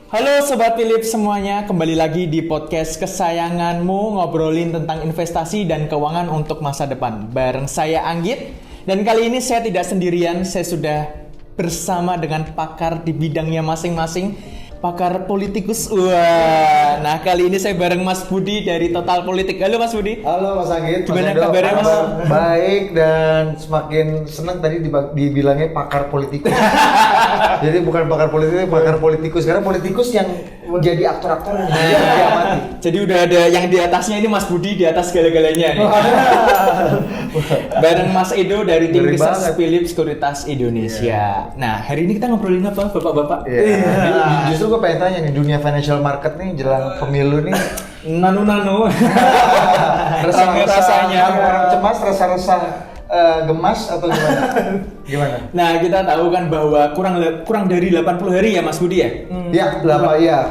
Halo Sobat Philip semuanya, kembali lagi di podcast kesayanganmu ngobrolin tentang investasi dan keuangan untuk masa depan. Bareng saya Anggit, dan kali ini saya tidak sendirian, saya sudah bersama dengan pakar di bidangnya masing-masing. Pakar politikus, wah. Nah kali ini saya bareng Mas Budi dari Total Politik. Halo Mas Budi. Halo Mas Anggit. Gimana kabarnya Mas? Baik, dan semakin senang tadi dibilangnya pakar politikus. Jadi bukan pakar politik, pakar politikus. Karena politikus yang menjadi aktor-aktor yang diamati. Jadi udah ada yang di atasnya, ini Mas Budi di atas segala-galanya nih. Bareng Mas Edo dari tim Research Philip Sekuritas Indonesia. Nah hari ini kita ngobrolin apa Bapak-Bapak? Justru gue pengen tanya nih, dunia financial market nih jelang pemilu nih nano rasanya orang cemas, resah-resah gemas atau gimana? Nah kita tahu kan bahwa kurang dari 80 hari ya Mas Budi ya?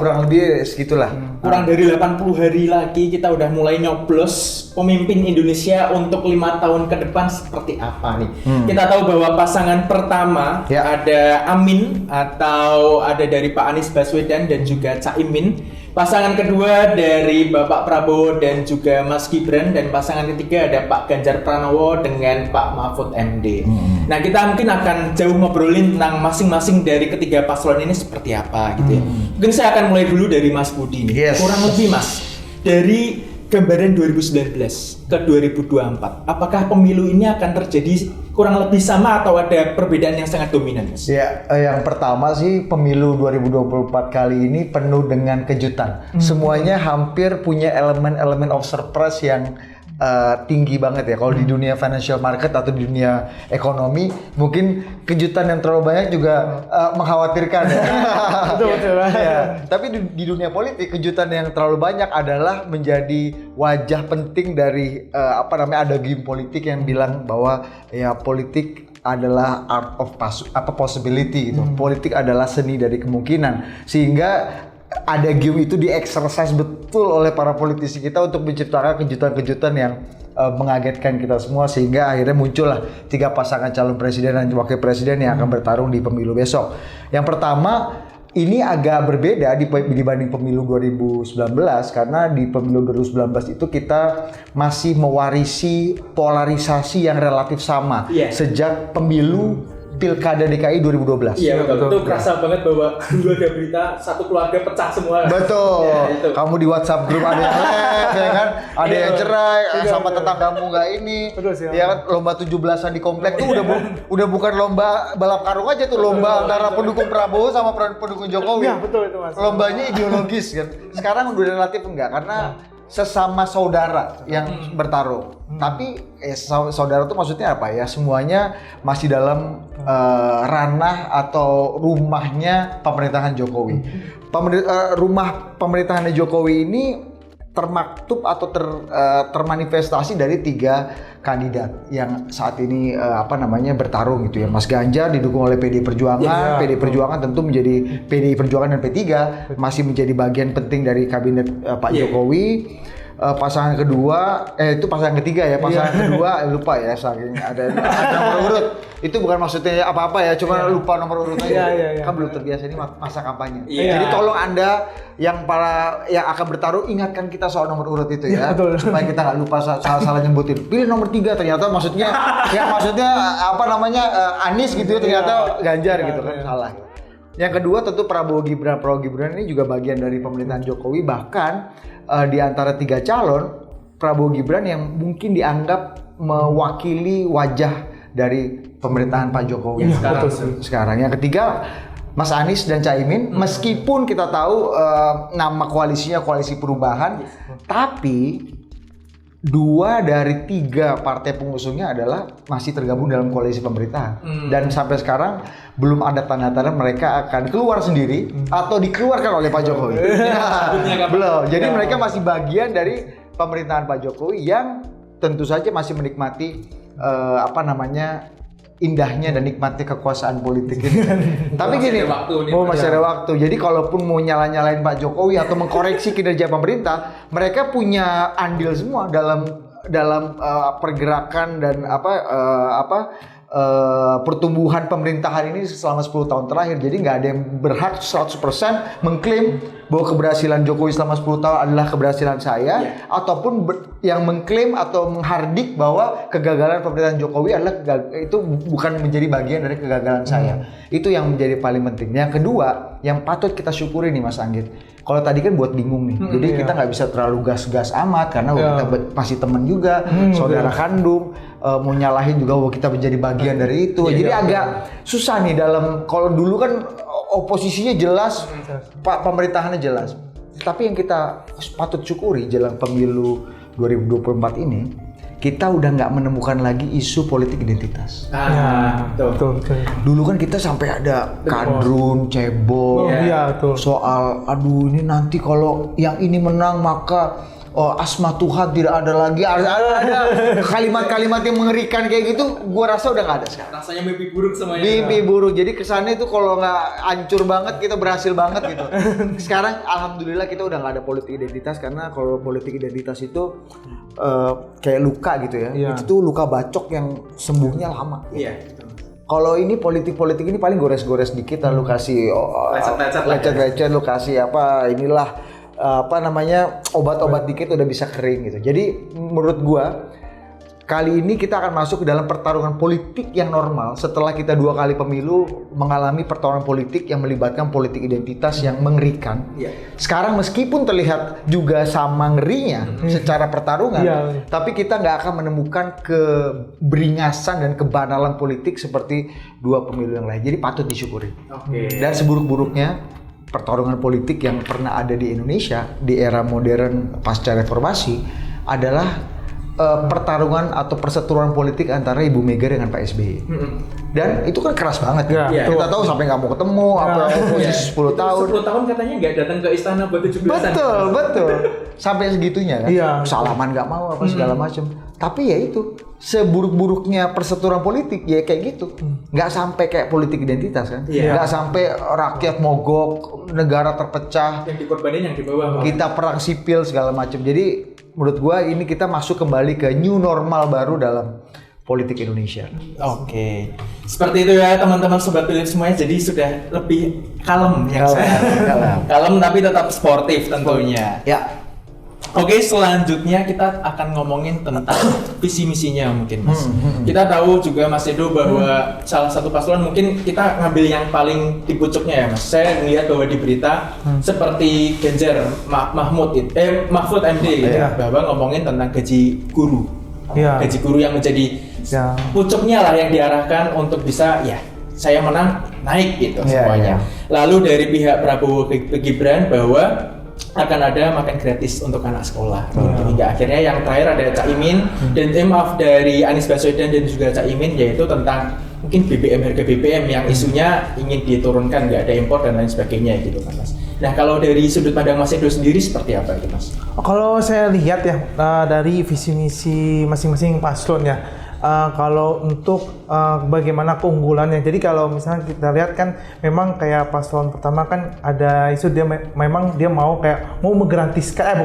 Kurang lebih segitulah. Kurang dari 80 hari lagi kita udah mulai nyoblos pemimpin Indonesia untuk 5 tahun ke depan seperti apa nih. Kita tahu bahwa pasangan pertama ada Amin atau ada dari Pak Anies Baswedan dan juga Caimin. Pasangan kedua dari Bapak Prabowo dan juga Mas Gibran, dan pasangan ketiga ada Pak Ganjar Pranowo dengan Pak Mahfud MD. Nah kita mungkin akan jauh ngobrolin tentang masing-masing dari ketiga paslon ini seperti apa gitu ya. Mungkin saya akan mulai dulu dari Mas Budi nih. Kurang lebih Mas, dari gambaran 2019 ke 2024, apakah pemilu ini akan terjadi kurang lebih sama atau ada perbedaan yang sangat dominan, Mas? Ya, yang pertama sih pemilu 2024 kali ini penuh dengan kejutan. Semuanya hampir punya elemen-elemen of surprise yang tinggi banget ya. Kalau di dunia financial market atau di dunia ekonomi, mungkin kejutan yang terlalu banyak juga mengkhawatirkan ya. Betul. Ya. Tapi di dunia politik, kejutan yang terlalu banyak adalah menjadi wajah penting dari ada game politik yang bilang bahwa ya politik adalah art of possibility gitu. Politik adalah seni dari kemungkinan. Sehingga ada game itu di-exercise betul oleh para politisi kita untuk menciptakan kejutan-kejutan yang mengagetkan kita semua, sehingga akhirnya muncullah 3 pasangan calon presiden dan wakil presiden yang akan bertarung di pemilu besok. Yang pertama, ini agak berbeda dibanding pemilu 2019, karena di pemilu 2019 itu kita masih mewarisi polarisasi yang relatif sama sejak pemilu Pilkada DKI 2012. Iya betul. Itu kerasa banget bahwa dulu ada berita satu keluarga pecah semua. Betul. Ya, kamu di WhatsApp grup ada yang live, ya kan? Ada yang cerai, sama tetanggamu nggak ini. Betul sih. Ya kan, lomba 17-an di komplek tuh udah bukan lomba balap karung aja tuh, lomba antara pendukung Prabowo sama pendukung Jokowi. Iya betul itu Mas. Lombanya ideologis kan. Sekarang udah relatif enggak, karena sesama saudara yang bertarung. Tapi saudara itu maksudnya apa ya? Semuanya masih dalam ranah atau rumahnya pemerintahan Jokowi. Rumah pemerintahan Jokowi ini termaktub atau termanifestasi dari 3 kandidat yang saat ini bertarung gitu ya. Mas Ganjar didukung oleh PDI Perjuangan. PDI Perjuangan tentu menjadi PDI Perjuangan dan P3 masih menjadi bagian penting dari kabinet Pak Jokowi. Pasangan kedua, itu pasangan ketiga ya, pasangan kedua lupa ya, saking ada nomor urut. Itu bukan maksudnya apa-apa ya, cuma lupa nomor urutnya. Kan belum terbiasa, ini masa kampanye. Jadi tolong Anda yang akan bertarung, ingatkan kita soal nomor urut itu ya, supaya kita nggak lupa salah nyebutin. Pilih nomor 3, ternyata maksudnya Anies gitu, ternyata Ganjar gitu kan, salah. Yang kedua tentu Prabowo Gibran ini juga bagian dari pemerintahan Jokowi, bahkan di antara 3 calon, Prabowo Gibran yang mungkin dianggap mewakili wajah dari pemerintahan Pak Jokowi sekarang. Yang ketiga Mas Anies dan Caimin, meskipun kita tahu nama koalisinya Koalisi Perubahan, tapi 2 dari 3 partai pengusungnya adalah masih tergabung dalam koalisi pemerintahan. Dan sampai sekarang belum ada tanda-tanda mereka akan keluar sendiri atau dikeluarkan oleh Pak Jokowi. Belum. Jadi mereka masih bagian dari pemerintahan Pak Jokowi yang tentu saja masih menikmati indahnya dan nikmatnya kekuasaan politik ini. Tapi gini, masih ada waktu. Jadi kalaupun mau nyalain Pak Jokowi atau mengkoreksi kinerja pemerintah, mereka punya andil semua dalam pergerakan dan pertumbuhan pemerintahan ini selama 10 tahun terakhir. Jadi nggak ada yang berhak 100% mengklaim bahwa keberhasilan Jokowi selama 10 tahun adalah keberhasilan saya, ataupun yang mengklaim atau menghardik bahwa kegagalan pemerintahan Jokowi adalah itu bukan menjadi bagian dari kegagalan saya. Itu yang menjadi paling penting. Yang kedua, yang patut kita syukuri nih Mas Anggit. Kalau tadi kan buat bingung nih, jadi kita nggak bisa terlalu gas-gas amat karena kita masih teman juga, saudara kandung, mau nyalahin juga bahwa kita menjadi bagian dari itu. Jadi agak susah nih dalam, kalau dulu kan oposisinya jelas, pemerintahannya jelas. Tapi yang kita patut syukuri jelang pemilu 2024 ini, kita udah nggak menemukan lagi isu politik identitas. Betul. Dulu kan kita sampai ada kadrun, cebol, soal aduh ini nanti kalau yang ini menang maka asma Tuhan tidak ada lagi. Ada kalimat-kalimat yang mengerikan kayak gitu, gua rasa udah nggak ada sekarang. Rasanya mimpi buruk semuanya. Mimpi buruk. Jadi kesannya itu kalau nggak hancur banget, kita berhasil banget gitu. Sekarang alhamdulillah kita udah nggak ada politik identitas, karena kalau politik identitas itu kayak luka gitu ya. Itu tuh luka bacok yang sembuhnya lama. Iya. Kalau ini politik ini paling gores-gores dikit, lalu kasih lecet-lecet, lu kasih apa inilah obat-obat dikit udah bisa kering gitu. Jadi menurut gua kali ini kita akan masuk ke dalam pertarungan politik yang normal setelah kita 2 kali pemilu mengalami pertarungan politik yang melibatkan politik identitas yang mengerikan. Sekarang meskipun terlihat juga sama ngerinya secara pertarungan, tapi kita nggak akan menemukan keberingasan dan kebanalan politik seperti 2 pemilu yang lain. Jadi patut disyukuri. Dan seburuk-buruknya pertarungan politik yang pernah ada di Indonesia di era modern pasca reformasi adalah pertarungan atau perseteruan politik antara Ibu Mega dengan Pak SBY. Dan itu kan keras banget. Kita tahu sampai nggak mau ketemu, posisi 10 tahun. 10 tahun katanya nggak datang ke istana buat 17-an. Betul. Sampai segitunya kan. Salaman nggak mau apa segala macam. Tapi ya itu, seburuk-buruknya perseteruan politik ya kayak gitu. Nggak sampai kayak politik identitas kan. Nggak sampai rakyat mogok, negara terpecah. Yang dikorbanin yang di bawah. Kita perang sipil segala macam. Jadi menurut gua ini kita masuk kembali ke new normal baru dalam politik Indonesia. Seperti itu ya teman-teman Sobat Philips semuanya, jadi sudah lebih kalem yang saya. Kalem tapi tetap sportif tentunya. Selanjutnya kita akan ngomongin tentang visi misinya mungkin Mas. Kita tahu juga Mas Edo bahwa salah satu paslon, mungkin kita ngambil yang paling di pucuknya ya Mas. Saya melihat bahwa di berita seperti Ganjar Mahfud MD bahwa ngomongin tentang gaji guru. Gaji guru yang menjadi pucuknya lah yang diarahkan untuk bisa saya menang naik gitu semuanya. Lalu dari pihak Prabowo Gibran bahwa akan ada makan gratis untuk anak sekolah gitu. Hingga akhirnya yang terakhir ada Caimin dan dari Anies Baswedan dan juga Caimin, yaitu tentang mungkin harga BBM yang isunya ingin diturunkan, nggak ada impor dan lain sebagainya gitu kan Mas. Nah kalau dari sudut pandang Mas Edo sendiri seperti apa itu Mas? Kalau saya lihat ya dari visi misi masing-masing paslon ya, kalau untuk bagaimana keunggulannya. Jadi kalau misalnya kita lihat kan memang kayak paslon pertama kan ada isu dia memang dia mau menggratiskan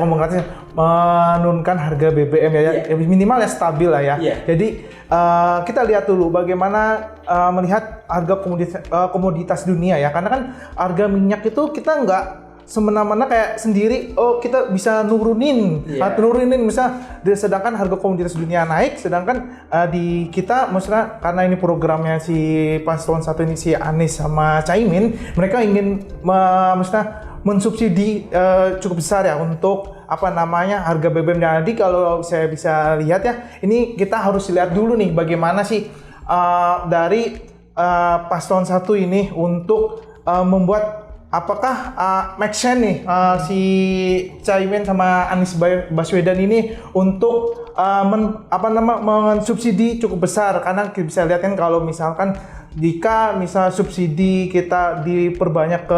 menurunkan harga BBM ya, minimal ya stabil lah ya. Jadi kita lihat dulu bagaimana melihat harga komoditas dunia ya, karena kan harga minyak itu kita nggak semena-mena kayak sendiri, kita bisa nurunin misal, sedangkan harga komoditas dunia naik, sedangkan di kita maksudnya karena ini programnya si paslon satu ini si Anies sama Caimin, mereka ingin mensubsidi cukup besar ya untuk harga BBM. Jadi kalau saya bisa lihat ya, ini kita harus lihat dulu nih bagaimana sih dari paslon satu ini untuk membuat apakah make sense nih si Caimin sama Anies Baswedan ini untuk mensubsidi cukup besar, karena kita bisa lihat kan kalau misalkan jika misal subsidi kita diperbanyak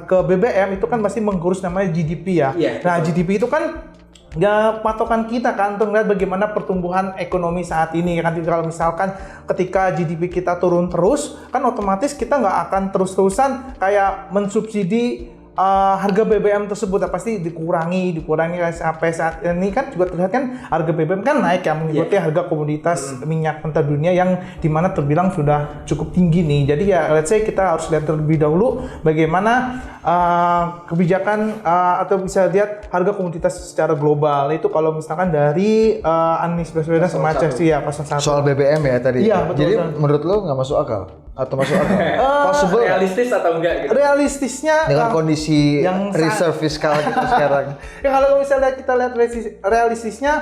ke BBM itu kan pasti mengurus namanya GDP ya. Nah GDP itu kan patokan kita kan untuk melihat bagaimana pertumbuhan ekonomi saat ini kan. Kalau misalkan ketika GDP kita turun terus kan otomatis kita nggak akan terus-terusan kayak mensubsidi harga BBM tersebut pasti dikurangi sampai saat ini kan juga terlihat kan harga BBM kan naik ya mengikuti harga komoditas minyak mentah dunia yang dimana terbilang sudah cukup tinggi nih. Jadi ya let's say kita harus lihat terlebih dahulu bagaimana kebijakan atau bisa lihat harga komoditas secara global. Itu kalau misalkan dari Anies Baswedan sama Chelsea ya pasal 1. Soal BBM ya tadi. Iya, betul. Jadi menurut lo nggak masuk akal atau masuk akal? Possible? Realistis atau enggak gitu? Realistisnya Dengan kondisi yang reserve fiskal kita sekarang. ya kalau misalnya kita lihat realistisnya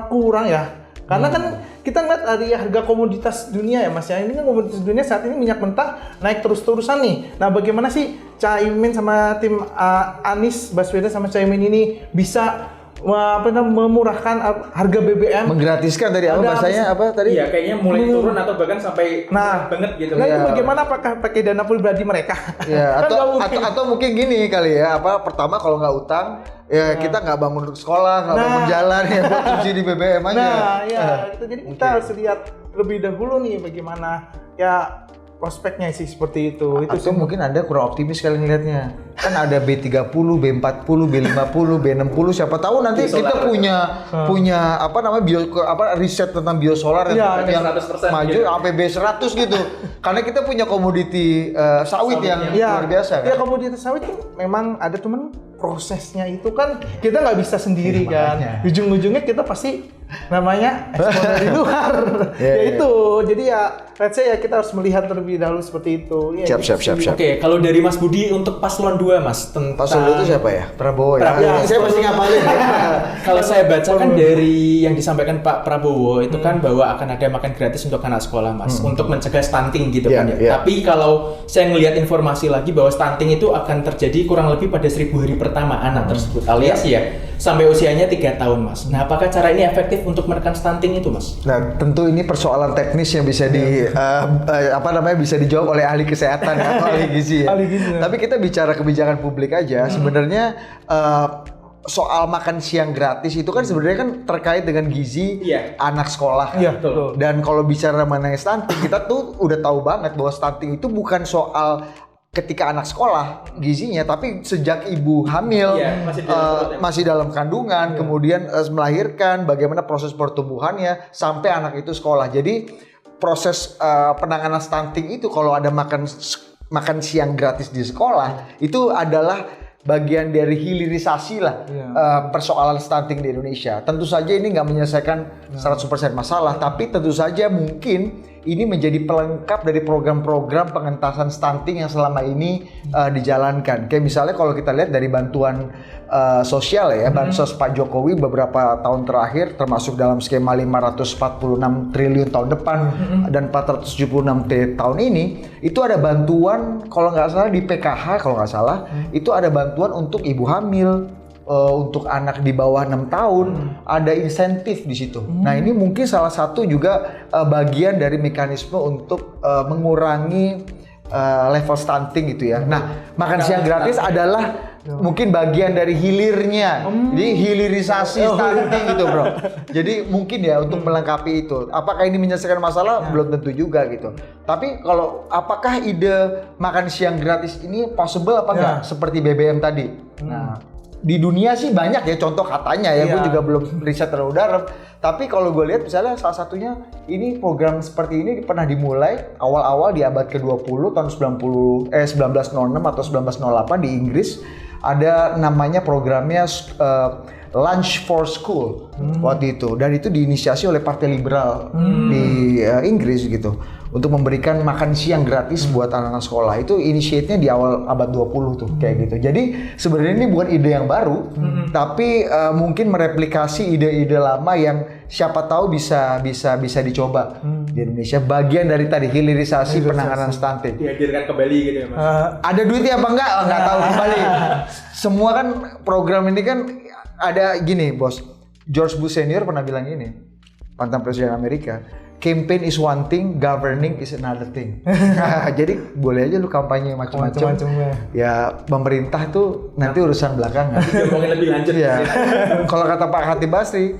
kurang ya. Karena kan kita ngeliat dari harga komoditas dunia ya Mas ya. Ini kan komoditas dunia saat ini minyak mentah naik terus-terusan nih. Nah bagaimana sih Caimin sama tim Anies Baswedan sama Caimin ini bisa memurahkan harga BBM, menggratiskan tadi apa bahasanya apa tadi? Iya, kayaknya mulai turun atau bahkan sampai banget gitu. Nah, itu bagaimana apakah pakai dana pribadi mereka? Ya, Kan atau mungkin gini kali ya, pertama kalau nggak utang ya kita nggak bangun sekolah, nggak bangun jalan ya buat cuci di BBM aja. Nah, ya itu jadi kita harus lihat lebih dahulu nih bagaimana ya prospeknya sih seperti itu. Atau mungkin Anda kurang optimis kali ngelihatnya. Kan ada B30, B40, B50, B60, siapa tahu nanti kita punya riset tentang biosolar yang 100% maju sampai B100 gitu. Karena kita punya komoditi sawit yang luar biasa kan. Ya komoditas sawit tuh memang ada cuman prosesnya itu kan kita nggak bisa sendiri kan. Ujung-ujungnya kita pasti namanya ekspor dari luar. Itu. Jadi ya let's say ya kita harus melihat terlebih dahulu seperti itu. Ya, siap. Oke, kalau dari Mas Budi untuk paslon 2 Mas tentang paslon 2 itu siapa ya? Prabowo ya. Saya pasti ngapalin. Kalau saya baca kan dari yang disampaikan Pak Prabowo itu kan bahwa akan ada makan gratis untuk anak sekolah Mas untuk mencegah stunting gitu kan ya. Tapi kalau saya ngelihat informasi lagi bahwa stunting itu akan terjadi kurang lebih pada 1000 hari pertama anak tersebut alias ya sampai usianya 3 tahun Mas. Nah, apakah cara ini efektif untuk menekan stunting itu Mas? Nah, tentu ini persoalan teknis yang bisa bisa dijawab oleh ahli kesehatan atau ahli gizi ya. Tapi kita bicara kebijakan publik aja sebenarnya soal makan siang gratis itu kan sebenarnya kan terkait dengan gizi anak sekolah. Iya, betul. Dan kalau bicara mengenai stunting kita tuh udah tahu banget bahwa stunting itu bukan soal ketika anak sekolah gizinya, tapi sejak ibu hamil masih dalam kandungan, kemudian melahirkan, bagaimana proses pertumbuhannya sampai anak itu sekolah. Jadi proses penanganan stunting itu kalau ada makan siang gratis di sekolah itu adalah bagian dari hilirisasi lah persoalan stunting di Indonesia. Tentu saja ini nggak menyelesaikan 100% masalah, tapi tentu saja mungkin ini menjadi pelengkap dari program-program pengentasan stunting yang selama ini dijalankan. Kayak misalnya kalau kita lihat dari bantuan sosial ya, bansos Pak Jokowi beberapa tahun terakhir termasuk dalam skema 546 triliun tahun depan dan 476 triliun tahun ini, itu ada bantuan kalau nggak salah di PKH kalau nggak salah, itu ada bantuan untuk ibu hamil, untuk anak di bawah 6 tahun, ada insentif di situ. Nah, ini mungkin salah satu juga bagian dari mekanisme untuk mengurangi level stunting gitu ya. Nah, makan siang gratis adalah mungkin bagian dari hilirnya. Jadi hilirisasi stunting gitu, Bro. Jadi mungkin ya untuk melengkapi itu. Apakah ini menyelesaikan masalah? Belum tentu juga gitu. Tapi kalau apakah ide makan siang gratis ini possible apa enggak? Seperti BBM tadi. Nah, di dunia sih banyak ya contoh katanya ya, gue juga belum riset terlalu dalam. Tapi kalau gue lihat misalnya salah satunya ini program seperti ini pernah dimulai awal-awal di abad ke-20 tahun 1906 atau 1908 di Inggris. Ada namanya programnya Lunch for School waktu itu, dan itu diinisiasi oleh Partai Liberal di Inggris gitu untuk memberikan makan siang gratis buat anak-anak sekolah. Itu inisiatifnya di awal abad 20 tuh kayak gitu. Jadi sebenarnya ini bukan ide yang baru, tapi mungkin mereplikasi ide-ide lama yang siapa tahu bisa dicoba di Indonesia. Bagian dari tadi hilirisasi penanganan stunting. Dihadirkan kembali gitu ya Mas. Ada duitnya apa enggak? Enggak tahu kembali. Semua kan program ini kan ada gini, Bos. George Bush Senior pernah bilang gini, mantan presiden Amerika, campaign is one thing, governing is another thing. Jadi boleh aja lu kampanye macam-macam. Ya pemerintah tuh nanti urusan belakangan. Ngomongin lebih lanjut. Ya. Kalau kata Pak Khatib Basri,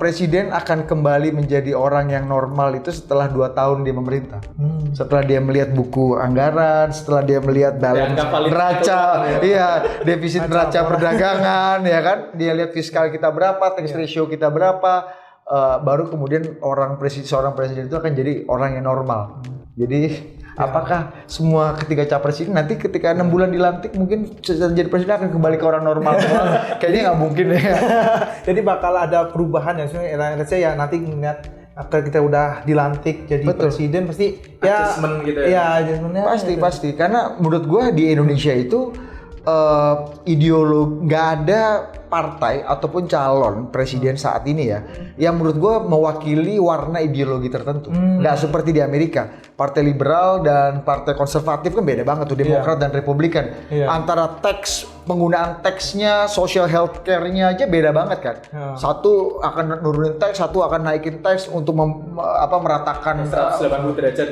presiden akan kembali menjadi orang yang normal itu setelah 2 tahun dia memerintah. Setelah dia melihat buku anggaran, setelah dia melihat balance neraca, defisit neraca perdagangan, ya kan? Dia lihat fiskal kita berapa, tax ratio kita berapa, baru kemudian seorang presiden itu akan jadi orang yang normal. Jadi apakah semua ketiga capres ini nanti ketika 6 bulan dilantik mungkin jadi presiden akan kembali ke orang normal? Kayaknya nggak mungkin ya. Jadi bakal ada perubahan ya, saya nanti ingat kita udah dilantik jadi presiden pasti adjustment gitu ya. Iya, adjustmentnya Pasti karena menurut gua di Indonesia itu ideologi nggak ada partai ataupun calon presiden saat ini ya yang menurut gue mewakili warna ideologi tertentu. Nggak seperti di Amerika, partai liberal dan partai konservatif kan beda banget tuh, Demokrat dan Republikan. Antara penggunaan teksnya, social health care-nya aja beda banget kan. Satu akan nurunin teks, satu akan naikin teks untuk meratakan 180 derajat.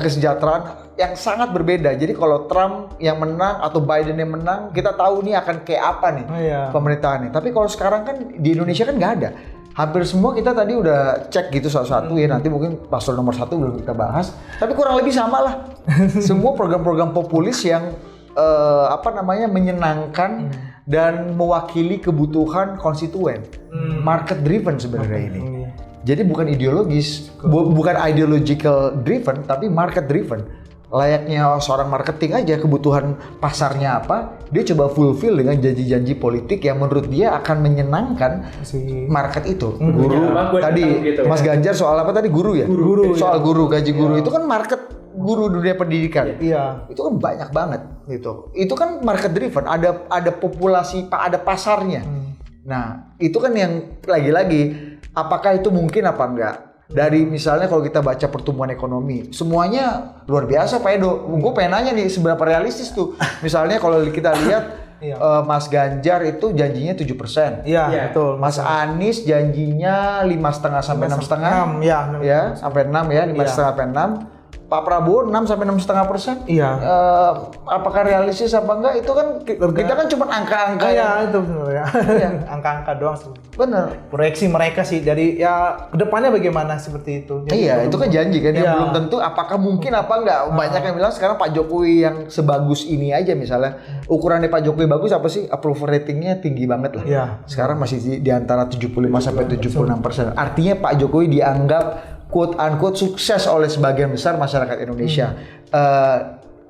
Kesejahteraan yang sangat berbeda. Jadi kalau Trump yang menang atau Biden yang menang, kita tahu nih akan kayak apa nih pemerintahannya. Tapi kalau sekarang kan di Indonesia kan nggak ada. Hampir semua kita tadi udah cek gitu satu-satu ya. Nanti mungkin paslon nomor 1 belum kita bahas. Tapi kurang lebih sama lah. Semua program-program populis yang menyenangkan dan mewakili kebutuhan konstituen. Market driven sebenarnya ini. Jadi bukan ideologis, bukan ideological driven, tapi market driven. Layaknya seorang marketing aja, kebutuhan pasarnya apa, dia coba fulfill dengan janji-janji politik yang menurut dia akan menyenangkan market itu. Guru tadi gitu, Mas Ganjar soal apa tadi, guru ya? Guru, soal guru, gaji guru itu kan market guru dunia pendidikan. Itu kan banyak banget gitu. Itu kan market driven, ada populasi, ada pasarnya. Nah, itu kan yang lagi-lagi apakah itu mungkin apa enggak? Dari misalnya kalau kita baca pertumbuhan ekonomi, semuanya luar biasa Pak Edo. Gue pengen nanya nih, seberapa realistis tuh? Misalnya kalau kita lihat Mas Ganjar itu janjinya 7%. Iya, betul. Mas Anies janjinya 5,5 sampai 6,5. Ya, sampai 6 ya, 5,5 sampai 6. Pak Prabowo 6 sampai 6,5%. Apakah realistis apa enggak? Itu kan kita kan cuma angka-angka. Itu sebenarnya. Angka-angka doang sebenarnya. Bener. Proyeksi mereka sih dari kedepannya bagaimana seperti itu. Jadi, itu kan janji kan yang belum tentu apakah mungkin apa enggak. Banyak yang bilang sekarang Pak Jokowi yang sebagus ini aja misalnya. Ukurannya Pak Jokowi bagus apa sih? Approval ratingnya tinggi banget lah. Sekarang masih di antara 75 sampai 76%. Artinya Pak Jokowi dianggap quote unquote sukses oleh sebagian besar masyarakat Indonesia.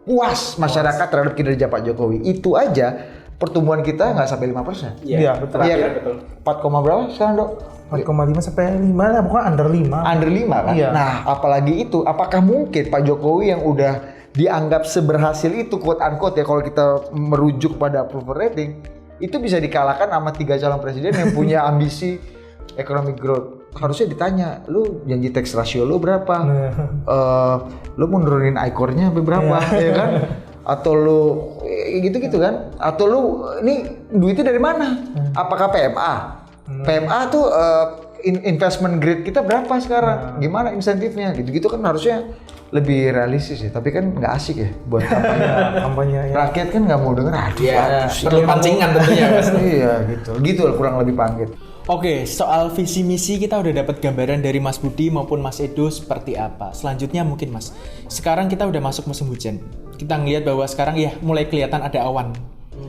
Puas masyarakat terhadap kinerja Pak Jokowi. Itu aja pertumbuhan kita nggak sampai 5%. Iya, betul. Iya kan? Betul. 4, berapa sekarang, Dok? 4,5 sampai 5 lah, pokoknya under 5. Under 5 kan? Nah, apalagi itu, apakah mungkin Pak Jokowi yang udah dianggap seberhasil itu quote unquote ya, kalau kita merujuk pada approval rating, itu bisa dikalahkan sama 3 calon presiden yang punya ambisi economic growth. Harusnya ditanya, lu janji tax ratio lu berapa? Lu mau nurunin ICOR-nya berapa? Ya kan? Atau lu gitu-gitu kan? Atau lu ini duitnya dari mana? Apakah PMA? PMA tuh investment grade kita berapa sekarang? Gimana insentifnya? Gitu-gitu kan harusnya lebih realistis ya. Tapi kan nggak asik ya buat kampanye. Rakyat kan nggak mau denger. Perlu pancingan tentunya Mas. Iya gitu kurang lebih panggil. Oke, soal visi misi kita udah dapat gambaran dari Mas Budi maupun Mas Edo seperti apa. Selanjutnya mungkin Mas, sekarang kita udah masuk musim hujan. Kita ngelihat bahwa sekarang ya mulai kelihatan ada awan.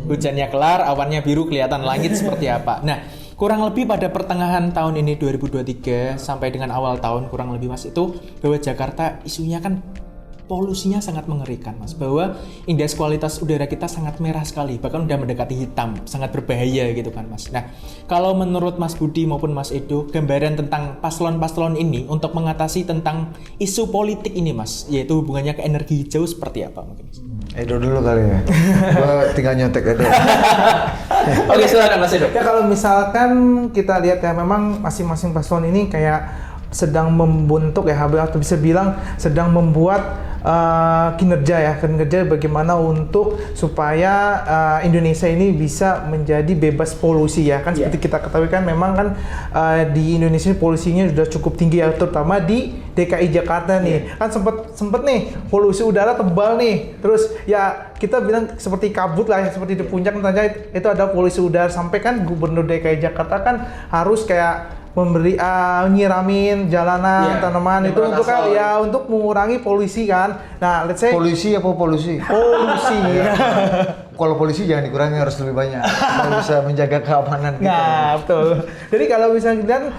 Hujannya kelar, awannya biru, kelihatan langit seperti apa. Nah, kurang lebih pada pertengahan tahun ini 2023 sampai dengan awal tahun kurang lebih Mas, itu bahwa Jakarta isunya kan polusinya sangat mengerikan Mas, bahwa indeks kualitas udara kita sangat merah sekali, bahkan udah mendekati hitam, sangat berbahaya gitu kan Mas. Nah, kalau menurut Mas Budi maupun Mas Edo, gambaran tentang paslon-paslon ini untuk mengatasi tentang isu politik ini Mas, yaitu hubungannya ke energi hijau seperti apa mungkin Mas? Edo dulu kali ya. Gua tinggal nyontek Edo. Oke, silakan Mas Edo. Ya kalau misalkan kita lihat ya, memang masing-masing paslon ini kayak sedang membentuk ya, atau bisa bilang sedang membuat kinerja bagaimana untuk supaya Indonesia ini bisa menjadi bebas polusi ya kan. Seperti kita ketahui kan memang kan di Indonesia polusinya sudah cukup tinggi ya, terutama di DKI Jakarta nih. Kan sempet nih polusi udara tebal nih, terus ya kita bilang seperti kabut lah, seperti di puncak ternyata itu ada polusi udara, sampai kan Gubernur DKI Jakarta kan harus kayak memberi nyiramin jalanan, tanaman itu untuk untuk mengurangi polusi kan. Nah, let's say polusi. Polusi. Kalau polisi jangan dikurangi, harus lebih banyak. Kita bisa menjaga keamanan kita. Nah, betul. Jadi kalau misalnya dilihat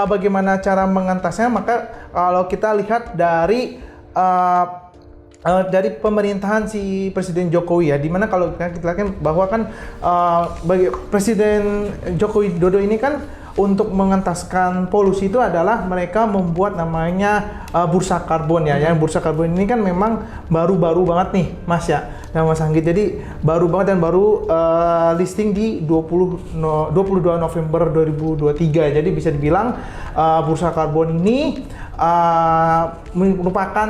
bagaimana cara mengentasnya, maka kalau kita lihat dari pemerintahan si Presiden Jokowi ya, dimana kalau kita lihat bahwa kan bagi Presiden Joko Widodo ini kan untuk mengentaskan polusi itu adalah mereka membuat namanya bursa karbon ya. Yang bursa karbon ini kan memang baru-baru banget nih Mas ya, Mas Anggit. Jadi baru banget dan baru listing di 22 November 2023. Jadi bisa dibilang bursa karbon ini merupakan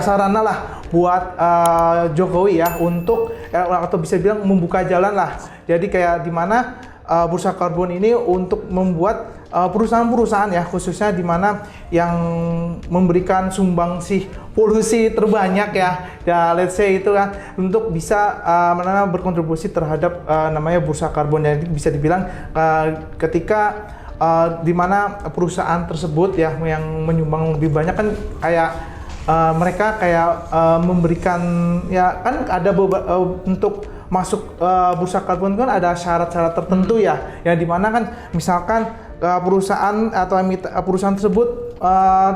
sarana lah buat Jokowi ya untuk atau bisa bilang membuka jalan lah. Jadi kayak di mana bursa karbon ini untuk membuat perusahaan-perusahaan ya, khususnya di mana yang memberikan sumbangsih polusi terbanyak ya let's say itu kan, untuk bisa berkontribusi terhadap namanya bursa karbon. Dan bisa dibilang ketika di mana perusahaan tersebut ya yang menyumbang lebih banyak kan kayak mereka kayak memberikan ya kan ada untuk masuk bursa karbon kan ada syarat-syarat tertentu ya, yang dimana kan misalkan perusahaan atau perusahaan tersebut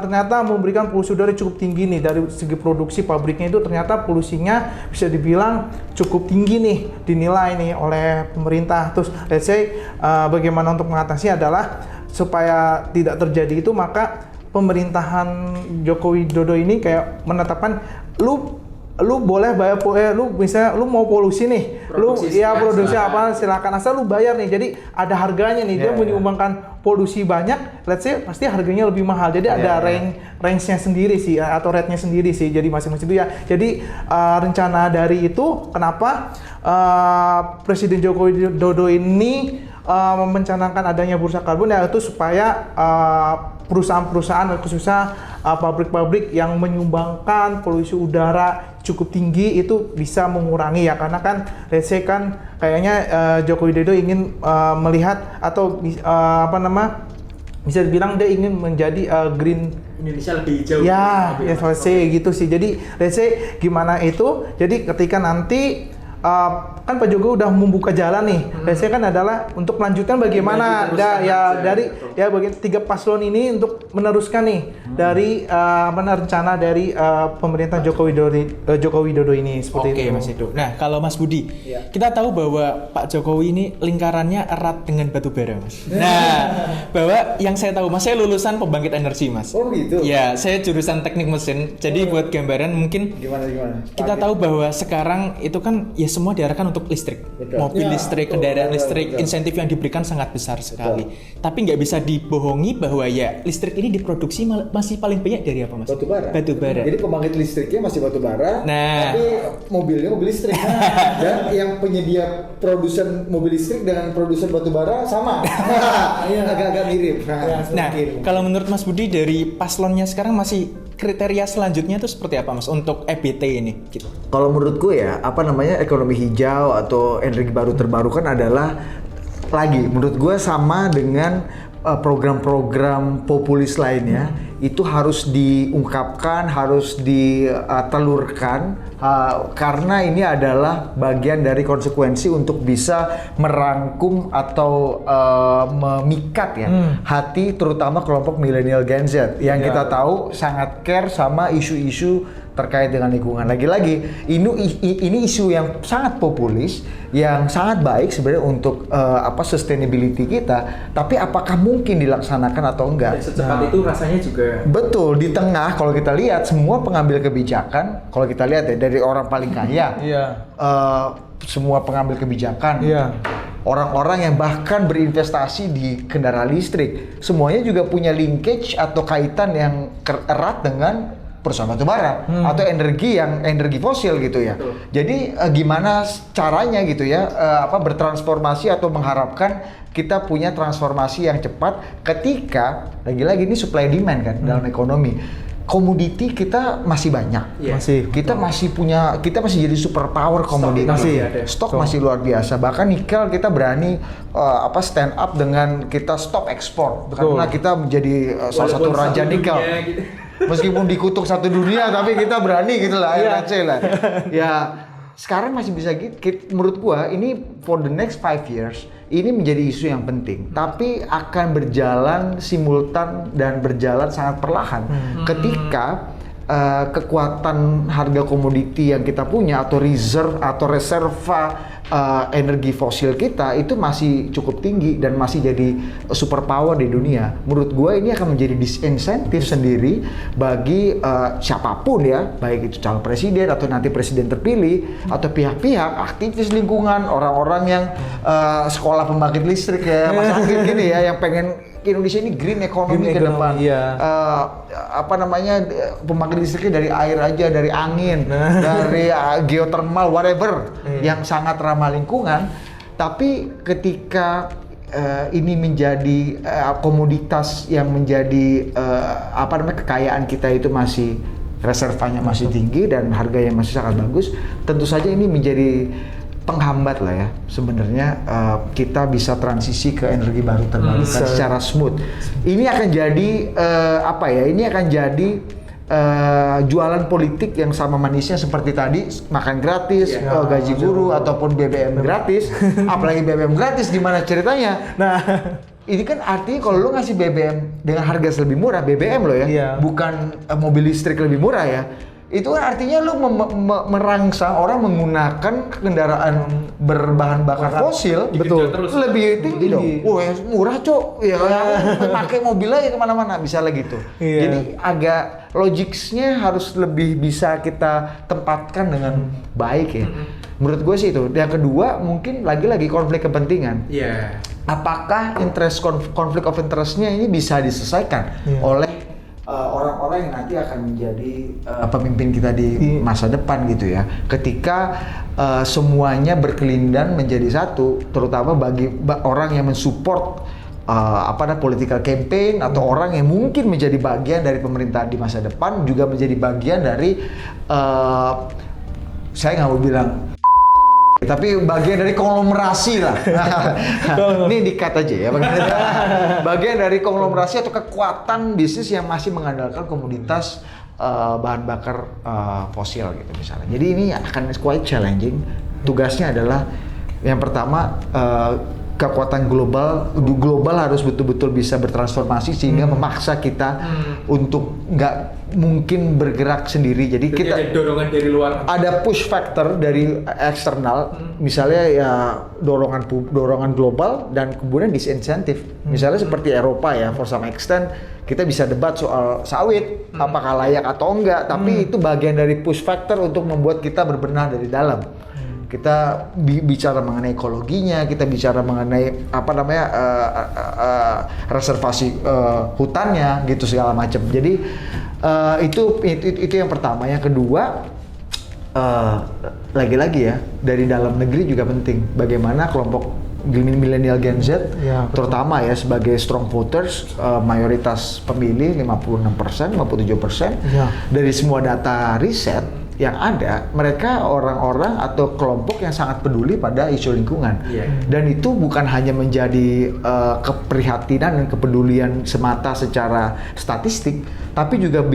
ternyata memberikan polusi udara cukup tinggi nih, dari segi produksi pabriknya itu ternyata polusinya bisa dibilang cukup tinggi nih dinilai nih oleh pemerintah. Terus let's say bagaimana untuk mengatasi adalah supaya tidak terjadi itu, maka pemerintahan Joko Widodo ini kayak menetapkan lu boleh bayar, lu misalnya lu mau polusi nih, produksi apa silakan, asal lu bayar nih. Jadi ada harganya nih, dia menyumbangkan polusi banyak, let's say pasti harganya lebih mahal. Jadi ada range-nya sendiri sih atau rate-nya sendiri sih. Jadi masing-masing itu ya. Jadi rencana dari itu kenapa Presiden Joko Widodo ini mencanangkan adanya bursa karbon, yaitu supaya perusahaan-perusahaan khususnya pabrik-pabrik yang menyumbangkan polusi udara cukup tinggi itu bisa mengurangi ya, karena kan let's say kan kayaknya Joko Widodo ingin melihat atau bisa dibilang dia ingin menjadi green Indonesia lebih hijau. Ya, let's say gitu sih. Jadi let's say gimana itu? Jadi ketika nanti kan Pak Jokowi udah membuka jalan nih. Biasanya kan adalah untuk melanjutkan bagaimana bagian tiga paslon ini untuk meneruskan nih dari rencana dari pemerintah Joko Widodo ini seperti itu. Oke, Mas Edo. Nah, kalau Mas Budi, kita tahu bahwa Pak Jokowi ini lingkarannya erat dengan batu bara, Mas. Nah, bahwa yang saya tahu, Mas, saya lulusan pembangkit energi, Mas. Oh gitu. Ya, saya jurusan teknik mesin. Jadi buat gambaran mungkin gimana? Kita tahu bahwa sekarang itu kan ya semua diarahkan untuk listrik. Betul. Mobil listrik, kendaraan listrik, insentif yang diberikan sangat besar sekali. Tapi nggak bisa dibohongi bahwa ya listrik ini diproduksi masih paling banyak dari apa, Mas? Batu bara. Jadi pembangkit listriknya masih batu bara, tapi mobilnya mobil listrik. Dan yang penyedia produsen mobil listrik dengan produsen batu bara sama. Agak-agak mirip. Nah, kalau menurut Mas Budi dari paslonnya sekarang masih kriteria selanjutnya itu seperti apa, Mas, untuk EBT ini? Gitu. Kalau menurutku ya, ekonomi hijau atau energi baru terbarukan adalah menurut gue sama dengan program-program populis lainnya, itu harus diungkapkan, harus ditelurkan, karena ini adalah bagian dari konsekuensi untuk bisa merangkum atau memikat hati terutama kelompok milenial Gen Z yang kita tahu sangat care sama isu-isu terkait dengan lingkungan. Lagi-lagi ini isu yang sangat populis, yang sangat baik sebenarnya untuk sustainability kita, tapi apakah mungkin dilaksanakan atau enggak? Dan secepat itu rasanya juga. Betul, di tengah kalau kita lihat semua pengambil kebijakan, kalau kita lihat ya dari orang paling kaya, semua pengambil kebijakan, orang-orang yang bahkan berinvestasi di kendaraan listrik, semuanya juga punya linkage atau kaitan yang erat dengan perusahaan batu bara atau energi fosil gitu ya. Betul. Jadi gimana caranya gitu ya bertransformasi atau mengharapkan kita punya transformasi yang cepat ketika lagi-lagi ini supply demand kan dalam ekonomi. komoditi kita masih banyak. Iya. Kita masih jadi super power komoditi. Stok masih luar biasa. Bahkan nikel kita berani stand up dengan kita stop ekspor. Karena kita menjadi salah satu raja nikel. Gitu. Meskipun dikutuk satu dunia tapi kita berani gitu lah, lah. Ya, sekarang masih bisa gitu. Menurut gua ini for the next 5 years ini menjadi isu yang penting, tapi akan berjalan simultan dan berjalan sangat perlahan. Ketika kekuatan harga komoditi yang kita punya atau reserve atau reserva energi fosil kita itu masih cukup tinggi dan masih jadi superpower di dunia. Menurut gue ini akan menjadi disinsentif sendiri bagi siapapun ya, baik itu calon presiden atau nanti presiden terpilih atau pihak-pihak aktivis lingkungan, orang-orang yang sekolah pembangkit listrik ya, Mas Anggit gini ya, yang pengen Indonesia ini green economy ke depan. Iya. Pembangkit listriknya dari air aja, dari angin, dari geothermal, whatever, yang sangat ramah lingkungan. Tapi ketika ini menjadi komoditas yang menjadi kekayaan kita itu masih reservanya masih tinggi dan harganya masih sangat bagus, tentu saja ini menjadi penghambat lah ya sebenarnya kita bisa transisi ke energi baru terbarukan secara smooth. Ini akan jadi Ini akan jadi jualan politik yang sama manisnya seperti tadi, makan gratis, gaji guru ataupun BBM gratis. Apalagi BBM gratis, gimana ceritanya? Nah, ini kan artinya kalau lo ngasih BBM dengan harga lebih murah, BBM lo ya, bukan mobil listrik lebih murah ya. Itu kan artinya lu merangsang orang menggunakan kendaraan berbahan bakar fosil, betul, lebih tinggi dong. Wah, murah cok, ya pakai mobil aja kemana-mana bisa lagi tuh. Jadi agak logicsnya harus lebih bisa kita tempatkan dengan baik ya. Menurut gue sih itu. Yang kedua mungkin lagi-lagi konflik kepentingan. Apakah konflik of interest-nya ini bisa diselesaikan oleh orang-orang yang nanti akan menjadi pemimpin kita di masa depan gitu ya. Ketika semuanya berkelindan menjadi satu, terutama bagi orang yang mensupport political campaign atau orang yang mungkin menjadi bagian dari pemerintahan di masa depan, juga menjadi bagian dari saya nggak mau bilang tapi bagian dari konglomerasi lah. Ini di-cut aja ya. Bagian dari konglomerasi atau kekuatan bisnis yang masih mengandalkan komoditas bahan bakar fosil gitu misalnya. Jadi ini akan quite challenging. Tugasnya adalah yang pertama kekuatan global harus betul-betul bisa bertransformasi sehingga memaksa kita untuk nggak mungkin bergerak sendiri. Jadi kita ada dorongan dari luar. Ada push factor dari eksternal, misalnya ya dorongan global dan kemudian disinsentif. Misalnya seperti Eropa ya, for some extent kita bisa debat soal sawit, apakah layak atau enggak, tapi itu bagian dari push factor untuk membuat kita berbenah dari dalam. Kita bicara mengenai ekologinya, kita bicara mengenai reservasi hutannya gitu segala macam. Jadi itu yang pertama. Yang kedua lagi-lagi ya dari dalam negeri juga penting. Bagaimana kelompok milenial Gen Z, terutama ya sebagai strong voters, mayoritas pemilih 56%, 57%. Dari semua data riset yang ada, mereka orang-orang atau kelompok yang sangat peduli pada isu lingkungan. Dan itu bukan hanya menjadi keprihatinan dan kepedulian semata secara statistik, tapi juga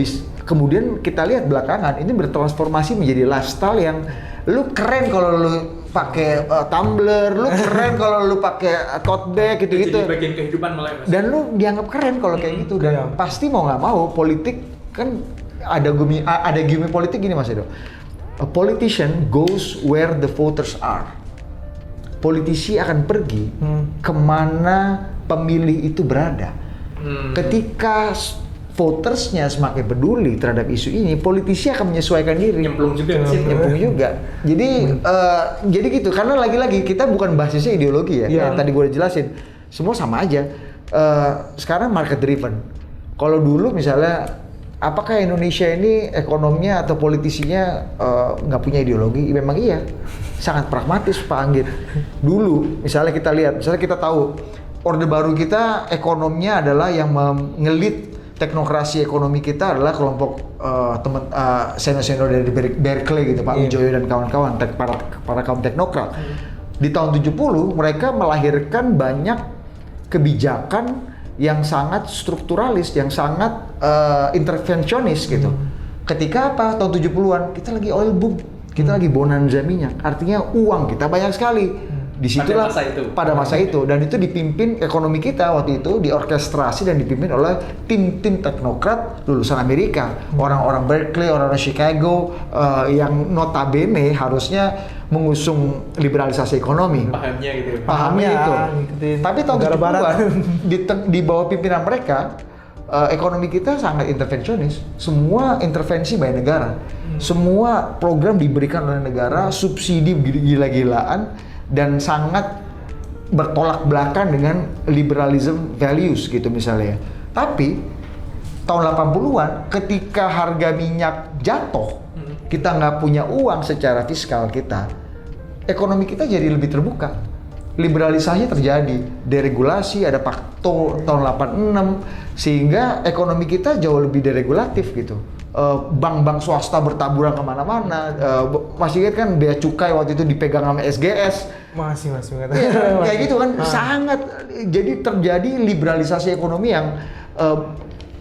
kemudian kita lihat belakangan ini bertransformasi menjadi lifestyle yang lu keren kalau lu pakai tumbler, lu keren kalau lu pakai tote bag gitu-gitu. Jadi bagian kehidupan malah. Dan lu dianggap keren kalau kayak gitu. Dan pasti mau nggak mau politik kan ada gimmick politik gini Mas Edo. A politician goes where the voters are. Politisi akan pergi kemana pemilih itu berada. Ketika votersnya semakin peduli terhadap isu ini, politisi akan menyesuaikan diri. Nyemplung juga. Jadi gitu. Karena lagi-lagi kita bukan basisnya ideologi ya. Yang tadi gue udah jelasin. Semua sama aja. Sekarang market driven. Kalau dulu misalnya apakah Indonesia ini ekonominya atau politisinya nggak punya ideologi? Memang iya, sangat pragmatis Pak Anggit. Dulu, misalnya kita lihat, misalnya kita tahu Orde Baru kita ekonominya adalah yang ngelit teknokrasi ekonomi kita adalah kelompok senior-senior dari Berkeley gitu, Pak Wijoyo dan kawan-kawan, para kaum teknokrat. Di tahun 70 mereka melahirkan banyak kebijakan yang sangat strukturalis, yang sangat intervensionis gitu. Ketika apa? Tahun 70-an kita lagi oil boom, kita lagi bonanza minyak. Artinya uang kita banyak sekali. Disitulah pada masa itu, dan itu dipimpin ekonomi kita waktu itu diorkestrasi dan dipimpin oleh tim-tim teknokrat lulusan Amerika, orang-orang Berkeley, orang-orang Chicago, yang notabene harusnya mengusung liberalisasi ekonomi. Pahamnya itu. Tapi tahun 70-an di bawah pimpinan mereka, ekonomi kita sangat intervensionis. Semua intervensi by negara. Semua program diberikan oleh negara, subsidi gila-gilaan, dan sangat bertolak belakang dengan liberalism values gitu misalnya. Tapi tahun 80-an ketika harga minyak jatuh, kita nggak punya uang secara fiskal kita, ekonomi kita jadi lebih terbuka. Liberalisasi terjadi, deregulasi, ada Pakto tahun 86, sehingga ekonomi kita jauh lebih deregulatif gitu. Bank-bank swasta bertaburan kemana-mana. Masih ingat kan bea cukai waktu itu dipegang sama SGS. Masih ingat. Kayak gitu kan, sangat. Jadi terjadi liberalisasi ekonomi yang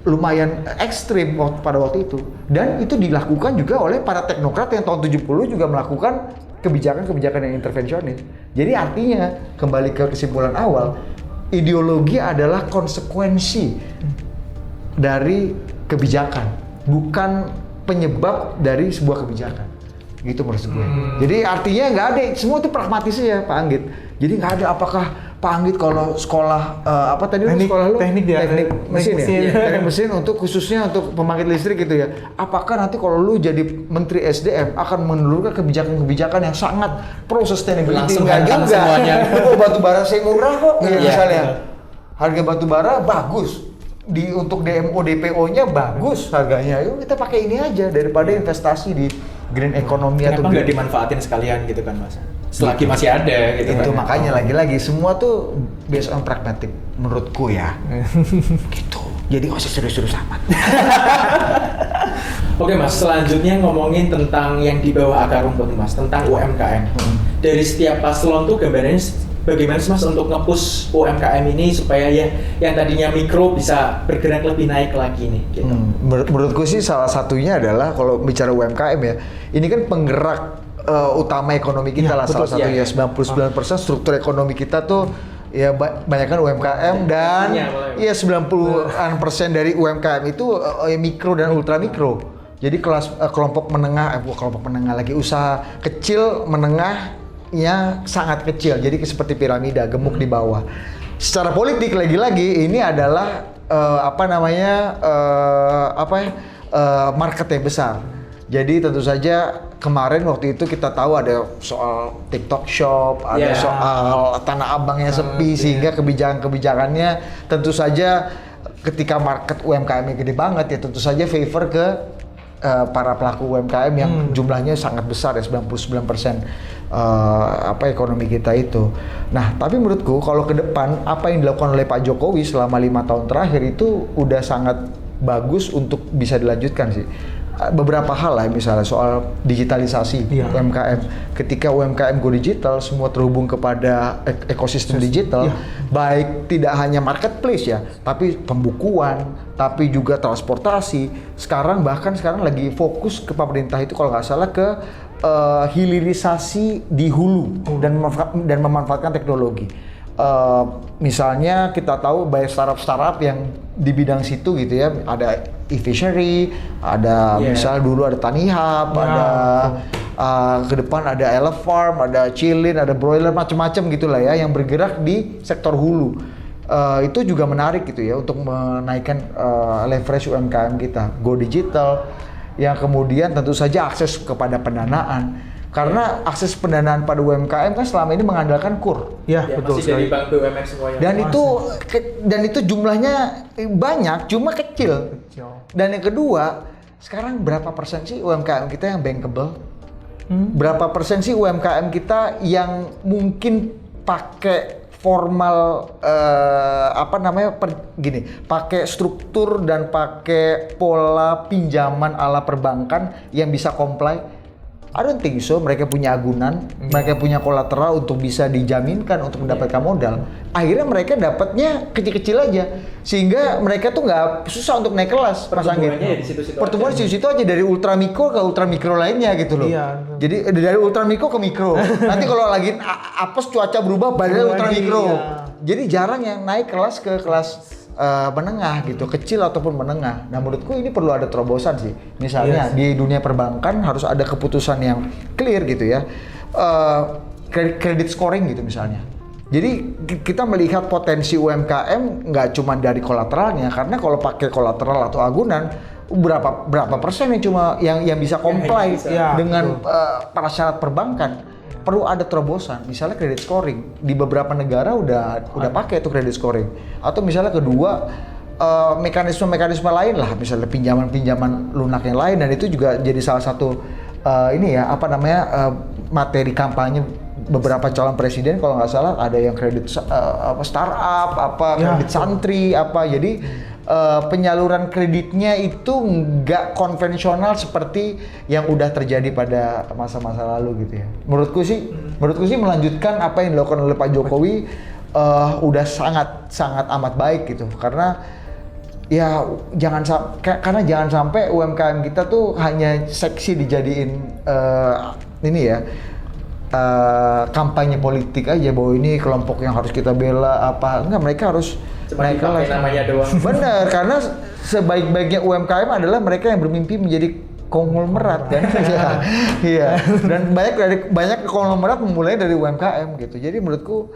lumayan ekstrim pada waktu itu. Dan itu dilakukan juga oleh para teknokrat yang tahun 70 juga melakukan kebijakan-kebijakan yang intervensionis. Jadi artinya, kembali ke kesimpulan awal, ideologi adalah konsekuensi dari kebijakan, bukan penyebab dari sebuah kebijakan. Gitu menurut gue. Jadi artinya nggak ada, semua itu pragmatis ya Pak Anggit. Jadi nggak ada apakah Pak Anggit kalau sekolah apa tadi sekolah lu? Teknik mesin ya? Teknik mesin untuk khususnya untuk pembangkit listrik gitu ya. Apakah nanti kalau lu jadi Menteri SDM akan menelurkan kebijakan-kebijakan yang sangat pro sustainability? Nggak juga. Semuanya. Oh, batu bara saya murah kok. Misalnya harga batu bara bagus. Untuk DMO DPO-nya bagus harganya. Yuk kita pakai ini aja daripada investasi di green economy. Kenapa nggak dimanfaatin sekalian gitu kan Mas? Selagi masih ada gitu. Itu kan. Makanya lagi-lagi semua tuh based on pragmatic menurutku ya. Gitu. Jadi nggak usah serius-serius amat. Oke Mas, selanjutnya ngomongin tentang yang di bawah akar rumput Mas, tentang UMKM. Dari setiap paslon tuh gambarannya bagaimana sih Mas untuk nge-push UMKM ini supaya ya yang tadinya mikro bisa bergerak lebih naik lagi nih gitu. Menurutku sih salah satunya adalah kalau bicara UMKM ya, ini kan penggerak utama ekonomi kita lah, salah satunya. 99% struktur ekonomi kita tuh ya banyak kan UMKM dan ya 90% dari UMKM itu mikro dan ultra mikro. Jadi kelompok menengah lagi, usaha kecil menengahnya sangat kecil. Jadi seperti piramida gemuk di bawah. Secara politik lagi-lagi ini adalah marketnya besar. Jadi tentu saja kemarin waktu itu kita tahu ada soal TikTok Shop, ada soal Tanah Abangnya sepi, sehingga kebijakan-kebijakannya tentu saja ketika market UMKM gede banget ya tentu saja favor ke para pelaku UMKM yang jumlahnya sangat besar ya, 99% ekonomi kita itu. Nah, tapi menurutku kalau ke depan apa yang dilakukan oleh Pak Jokowi selama 5 tahun terakhir itu udah sangat bagus untuk bisa dilanjutkan sih. Beberapa hal lah, misalnya soal digitalisasi UMKM. Ketika UMKM go digital, semua terhubung kepada ekosistem digital, baik tidak hanya marketplace ya, tapi pembukuan, tapi juga transportasi. Bahkan sekarang lagi fokus ke pemerintah itu kalau nggak salah ke hilirisasi di hulu dan memanfaatkan teknologi. Misalnya kita tahu banyak startup yang di bidang situ gitu ya, ada e-fishery, ada misal dulu ada Tanihub, ada ke depan ada Elefarm, ada Chilin, ada broiler, macam-macam gitulah ya yang bergerak di sektor hulu. Itu juga menarik gitu ya untuk menaikkan leverage UMKM kita, go digital, yang kemudian tentu saja akses kepada pendanaan. Karena akses pendanaan pada UMKM kan selama ini mengandalkan KUR. Ya, betul sekali. Dari bank BUMN semuanya. Dan itu jumlahnya banyak, cuma kecil. Dan yang kedua, sekarang berapa persen sih UMKM kita yang bankable? Berapa persen sih UMKM kita yang mungkin pakai formal gini, pakai struktur dan pakai pola pinjaman ala perbankan yang bisa comply. I don't think so. Mereka punya agunan, mereka punya kolateral untuk bisa dijaminkan untuk mendapatkan modal. Akhirnya mereka dapatnya kecil-kecil aja, sehingga mereka tuh nggak susah untuk naik kelas. Pertumbuhannya di situ-situ. Pertumbuhan di situ aja, dari ultra mikro ke ultra mikro lainnya gitu loh. Iya. Jadi dari ultra mikro ke mikro. Nanti kalau lagi apes cuaca berubah, badannya ultra mikro. Iya. Jadi jarang yang naik kelas ke kelas menengah gitu, kecil ataupun menengah. Nah menurutku ini perlu ada terobosan sih. Misalnya di dunia perbankan harus ada keputusan yang clear gitu ya. Credit scoring gitu misalnya. Jadi kita melihat potensi UMKM nggak cuma dari kolateralnya, karena kalau pakai kolateral atau agunan berapa persen yang cuma yang bisa comply dengan prasyarat perbankan. Perlu ada terobosan, misalnya credit scoring. Di beberapa negara udah pakai itu credit scoring. Atau misalnya kedua, mekanisme lain lah, misalnya pinjaman lunak yang lain, dan itu juga jadi salah satu materi kampanye beberapa calon presiden. Kalau nggak salah ada yang kredit startup, kredit santri, jadi penyaluran kreditnya itu nggak konvensional seperti yang udah terjadi pada masa-masa lalu gitu ya. Menurutku sih melanjutkan apa yang dilakukan oleh Pak Jokowi udah sangat amat baik gitu. Karena ya jangan sampai UMKM kita tuh hanya seksi dijadiin kampanye politik aja, bahwa ini kelompok yang harus kita bela apa. Enggak, mereka harus naik kelas. Namanya doang. Bener, karena sebaik-baiknya UMKM adalah mereka yang bermimpi menjadi konglomerat kan. Iya. Dan banyak konglomerat memulai dari UMKM gitu. Jadi menurutku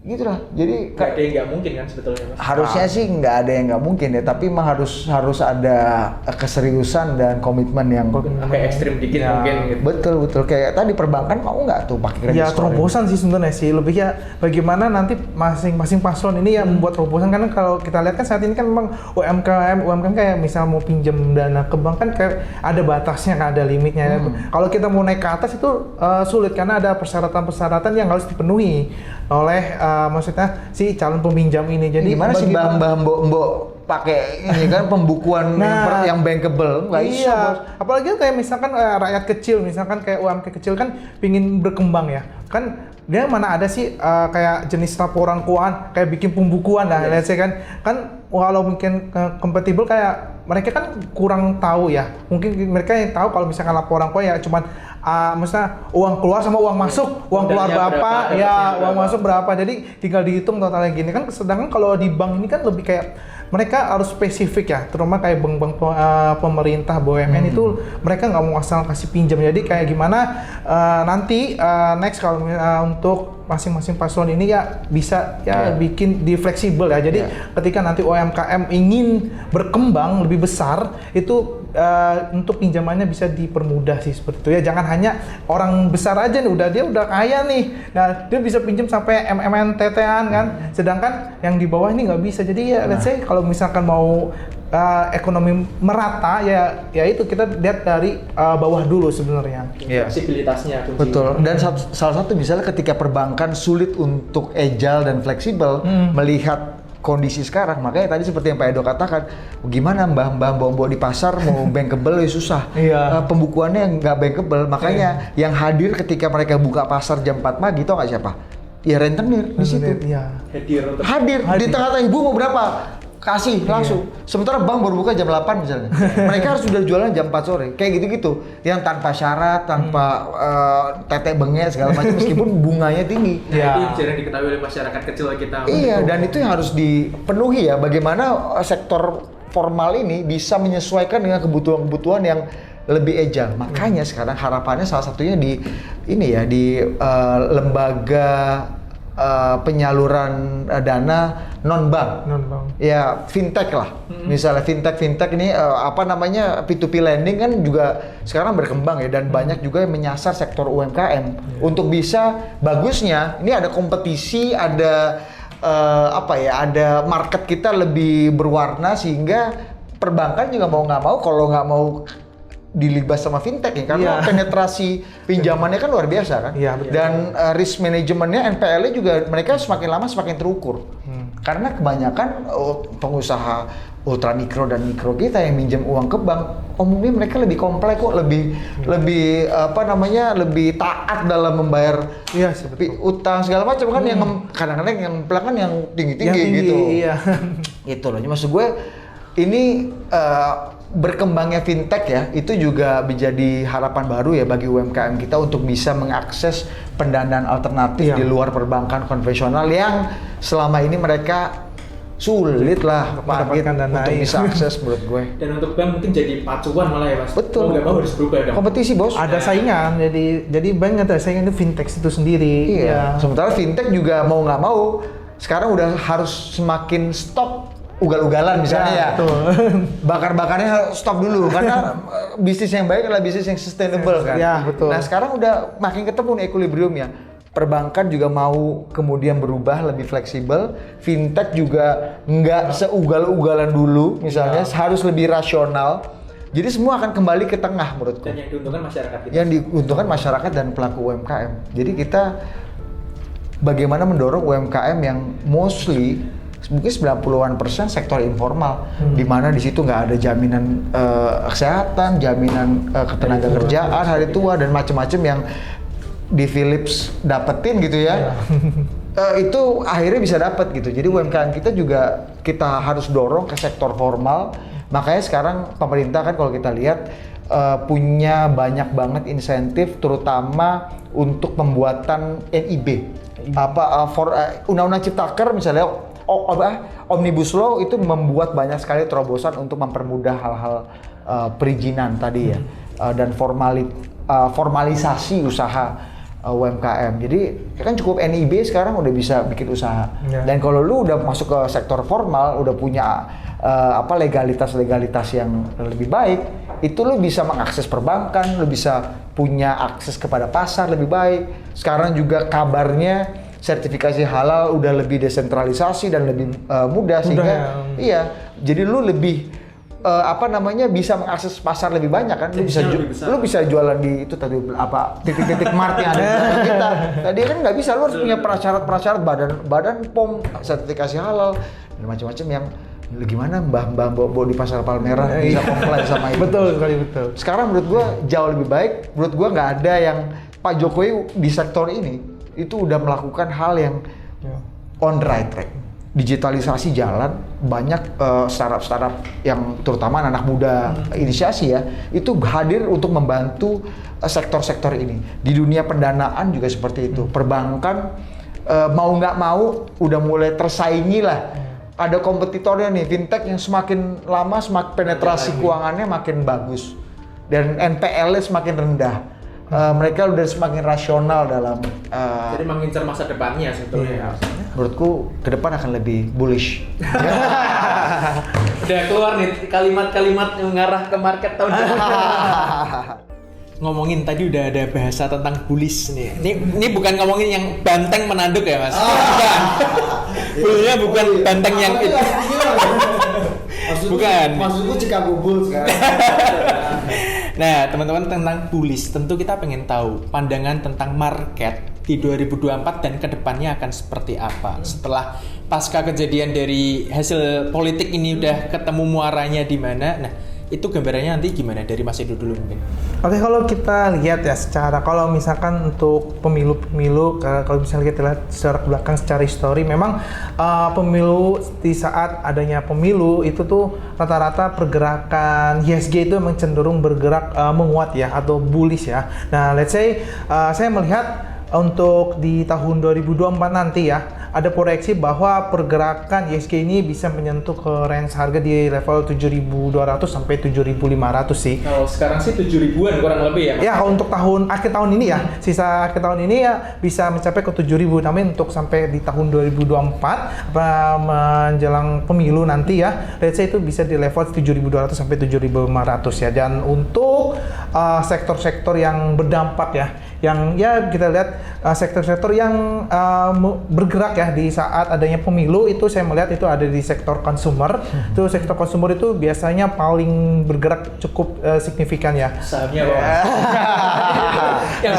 gitulah. Jadi nggak ada yang nggak mungkin kan sebetulnya, Mas? Harusnya sih nggak ada yang nggak mungkin ya, tapi memang harus ada keseriusan dan komitmen yang sampai ekstrim dikit mungkin gitu. Betul kayak tadi perbankan mau nggak tuh pakai kredit scoring? Terobosan sih sebenarnya sih, lebih ya bagaimana nanti masing-masing paslon ini yang membuat terobosan. Karena kalau kita lihat kan saat ini kan memang UMKM kayak misal mau pinjam dana ke bank kan kayak ada batasnya, kan ada limitnya. Kalau kita mau naik ke atas itu sulit karena ada persyaratan yang harus dipenuhi oleh maksudnya si calon peminjam ini. Jadi gimana sih mbak pakai ini kan pembukuan yang bankable? Nggak bisa, bos. Apalagi kayak misalkan rakyat kecil, misalkan kayak UMKM kecil kan pingin berkembang ya kan, dia mana ada sih kayak jenis laporan keuangan kayak bikin pembukuan lah, let's say kan walau mungkin kompatibel kayak mereka kan kurang tahu ya, mungkin mereka yang tahu kalau misalkan laporan keuangan ya cuman maksudnya uang keluar sama uang masuk, uang keluar berapa, uang masuk berapa, jadi tinggal dihitung totalnya gini kan. Sedangkan kalau di bank ini kan lebih kayak mereka harus spesifik ya, terutama kayak bank-bank pemerintah, BUMN itu mereka nggak mau asal kasih pinjam. Jadi kayak gimana nanti next kalau untuk masing-masing paslon ini ya bisa bikin di fleksibel ya. Jadi ketika nanti UMKM ingin berkembang lebih besar itu untuk pinjamannya bisa dipermudah sih seperti itu ya. Jangan hanya orang besar aja nih dia udah kaya nih, nah dia bisa pinjam sampai MMNTT-an kan, sedangkan yang di bawah ini nggak bisa. Jadi ya let's say kalau misalkan mau ekonomi merata ya itu kita lihat dari bawah dulu sebenarnya. Fleksibilitasnya. Betul. Dan salah satu misalnya ketika perbankan sulit untuk agile dan fleksibel melihat kondisi sekarang, makanya tadi seperti yang Pak Edo katakan, gimana mbah-mbah di pasar mau bankable ya susah. Pembukuannya nggak bankable, makanya yang hadir ketika mereka buka pasar jam 4 pagi, tau nggak siapa? Ya rentenir di situ. Hadir di tengah-tengah, ibu mau berapa? Kasih langsung. Sementara bank baru buka jam 8 misalnya. Mereka harus sudah jualan jam 4 sore. Kayak gitu-gitu. Yang tanpa syarat, tanpa tetek bengek segala macam, meskipun bunganya tinggi. Itu jarang diketahui oleh masyarakat kecil kita. Iya, dan itu yang harus dipenuhi ya. Bagaimana sektor formal ini bisa menyesuaikan dengan kebutuhan-kebutuhan yang lebih agile. Makanya sekarang harapannya salah satunya di lembaga penyaluran dana non-bank. Ya, fintech lah. Misalnya fintech ini P2P lending kan juga sekarang berkembang ya, dan banyak juga yang menyasar sektor UMKM. Untuk bisa bagusnya ini ada kompetisi, ada ada market kita lebih berwarna, sehingga perbankan juga mau nggak mau, kalau nggak mau dilibas sama fintech ya, karena penetrasi pinjamannya kan luar biasa kan. Iya, betul. Dan risk manajemennya, NPL-nya juga mereka semakin lama semakin terukur. Karena kebanyakan pengusaha ultra mikro dan mikro kita yang minjem uang ke bank, umumnya mereka lebih kompleks kok, lebih lebih taat dalam membayar utang segala macam kan. Yang kadang-kadang yang pelanggan yang tinggi-tinggi gitu. Iya. Itu loh. Maksud gue ini berkembangnya fintech ya, itu juga menjadi harapan baru ya bagi UMKM kita untuk bisa mengakses pendanaan alternatif di luar perbankan konvensional yang selama ini mereka sulit lah mendapatkan dana untuk bisa akses menurut gue. Dan untuk bank mungkin jadi pacuan malah ya Mas. Betul. Mau nggak mau harus berubah dong. Kompetisi bos. Ada saingan, jadi bank ada saingan itu fintech itu sendiri. Iya. Sementara fintech juga mau nggak mau sekarang udah harus semakin stop ugal-ugalan misalnya ya. Bakar-bakarnya stop dulu karena bisnis yang baik adalah bisnis yang sustainable kan. Ya, betul. Nah sekarang udah makin ketemu nih equilibrium ya. Perbankan juga mau kemudian berubah lebih fleksibel, fintech juga nggak seugal-ugalan dulu misalnya, harus lebih rasional. Jadi semua akan kembali ke tengah menurutku. Dan yang diuntungkan masyarakat kita. Yang diuntungkan masyarakat dan pelaku UMKM. Jadi kita bagaimana mendorong UMKM yang mostly mungkin 90-an% sektor informal, di mana di situ nggak ada jaminan kesehatan, jaminan ketenaga kerjaan, hari tua dan macam-macam yang di Philips dapetin gitu ya. Itu akhirnya bisa dapat gitu. Jadi UMKM kita juga kita harus dorong ke sektor formal. Makanya sekarang pemerintah kan kalau kita lihat punya banyak banget insentif terutama untuk pembuatan NIB. Undang-undang Ciptaker misalnya Omnibus Law itu membuat banyak sekali terobosan untuk mempermudah hal-hal perizinan tadi ya, dan formalisasi usaha UMKM. Jadi kan cukup NIB sekarang udah bisa bikin usaha. Dan kalau lu udah masuk ke sektor formal, udah punya legalitas yang lebih baik, itu lu bisa mengakses perbankan, lu bisa punya akses kepada pasar lebih baik. Sekarang juga kabarnya sertifikasi halal udah lebih desentralisasi dan lebih mudah sehingga jadi lu lebih bisa mengakses pasar lebih banyak kan. Lu bisa jualan di itu tadi titik-titik mart yang ada di kita. Tadi kan nggak bisa, lu harus punya prasyarat badan POM, sertifikasi halal dan macam-macam yang gimana mbah bawa di pasar Palmerah bisa comply sama itu. Betul sekali, betul. Sekarang menurut gua jauh lebih baik. Menurut gua nggak ada yang Pak Jokowi di sektor ini itu udah melakukan hal yang on the right track. Digitalisasi jalan, banyak startup-startup yang terutama anak muda inisiasi ya, itu hadir untuk membantu sektor-sektor ini. Di dunia pendanaan juga seperti itu. Perbankan mau nggak mau udah mulai tersaingi lah. Ada kompetitornya nih, fintech yang semakin lama semakin penetrasi keuangannya makin bagus dan NPL-nya semakin rendah. Mereka udah semakin rasional dalam jadi mengincar masa depannya sebetulnya. Menurutku ke depan akan lebih bullish. Udah keluar nih kalimat-kalimat yang mengarah ke market tahun depan. Ngomongin tadi udah ada bahasa tentang bullish nih. Ini bukan ngomongin yang banteng menanduk ya Mas. Bukan. Bullnya bukan banteng yang itu. Bukan. Maksudku Chicago Bulls kan. Nah, teman-teman, tentang bullish, tentu kita pengen tahu pandangan tentang market di 2024 dan kedepannya akan seperti apa. Setelah pasca kejadian dari hasil politik ini udah ketemu muaranya di mana. Nah, itu gambarannya nanti gimana dari Mas Edo dulu mungkin? Oke, kalau kita lihat ya kalau misalkan untuk pemilu, kalau misalnya kita lihat secara belakang secara histori, memang pemilu di saat adanya pemilu itu tuh rata-rata pergerakan IHSG itu memang cenderung bergerak menguat ya atau bullish ya. Nah, let's say saya melihat untuk di tahun 2024 nanti ya, ada proyeksi bahwa pergerakan IHSG ini bisa menyentuh ke range harga di level 7.200 sampai 7.500 sih. Kalau sekarang sih 7.000-an kurang lebih ya Mas? Ya, untuk akhir tahun ini ya, sisa akhir tahun ini ya bisa mencapai ke 7.000. Namun untuk sampai di tahun 2024 menjelang pemilu nanti ya, let's say itu bisa di level 7.200 sampai 7.500 ya. Dan untuk sektor-sektor yang berdampak ya, yang ya kita lihat sektor-sektor yang bergerak ya ya di saat adanya pemilu itu saya melihat itu ada di sektor consumer. Itu sektor consumer itu biasanya paling bergerak cukup signifikan ya. Sahamnya Pak. Yang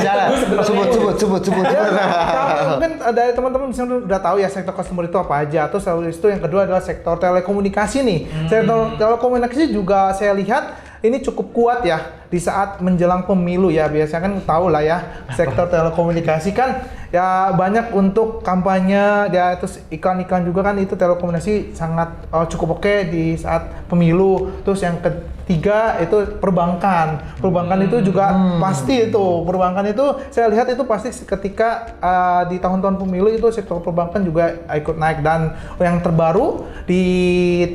sebut. Mungkin ada teman-teman di sana udah tahu ya sektor consumer itu apa aja. Terus habis itu yang kedua adalah sektor telekomunikasi nih. Sektor telekomunikasi juga saya lihat ini cukup kuat ya di saat menjelang pemilu ya. Biasanya kan tahu lah ya sektor telekomunikasi kan ya banyak untuk kampanye ya, terus iklan-iklan juga kan, itu telekomunikasi sangat cukup oke di saat pemilu. Terus yang ketiga itu perbankan. Perbankan itu juga pasti itu. Perbankan itu saya lihat itu pasti ketika di tahun-tahun pemilu itu sektor perbankan juga ikut naik. Dan yang terbaru di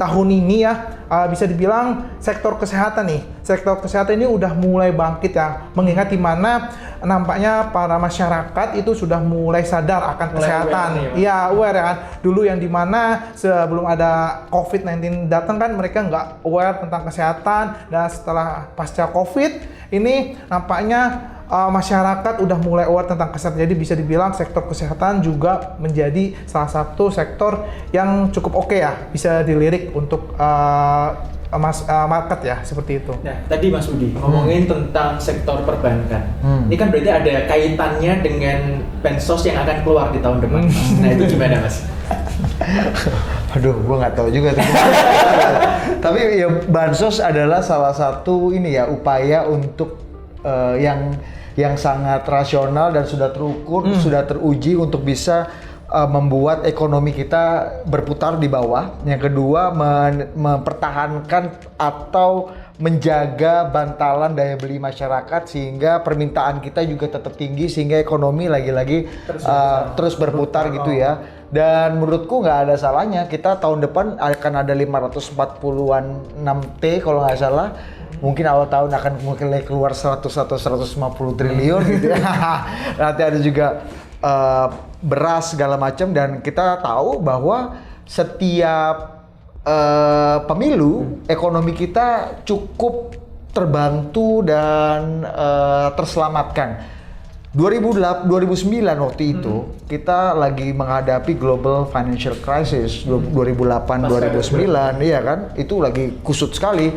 tahun ini ya bisa dibilang sektor kesehatan nih. Sektor kesehatan ini udah mulai bangkit ya, mengingat di mana nampaknya para masyarakat itu sudah mulai sadar akan kesehatan. Iya, aware ya kan. Dulu yang di mana sebelum ada COVID-19 datang kan mereka nggak aware tentang kesehatan, dan setelah pasca COVID ini nampaknya masyarakat udah mulai aware tentang kesehatan. Jadi bisa dibilang sektor kesehatan juga menjadi salah satu sektor yang cukup oke ya, bisa dilirik untuk market ya, seperti itu. Nah, tadi Mas Budi ngomongin tentang sektor perbankan. Ini kan berarti ada kaitannya dengan bansos yang akan keluar di tahun depan. Nah, itu gimana Mas? Aduh, gua nggak tahu juga tuh. Tapi ya bansos adalah salah satu ini ya upaya untuk yang sangat rasional dan sudah terukur, sudah teruji untuk bisa membuat ekonomi kita berputar di bawah. Yang kedua, mempertahankan atau menjaga bantalan daya beli masyarakat sehingga permintaan kita juga tetap tinggi, sehingga ekonomi lagi-lagi terus berputar gitu ya. Dan menurutku nggak ada salahnya kita tahun depan akan ada 540-an 6T kalau nggak salah. Mungkin awal tahun akan mungkin keluar 100 atau 150 triliun gitu ya. Nanti ada juga beras segala macam, dan kita tahu bahwa setiap pemilu ekonomi kita cukup terbantu dan terselamatkan. 2009 waktu itu kita lagi menghadapi global financial crisis 2008-2009, iya kan, itu lagi kusut sekali.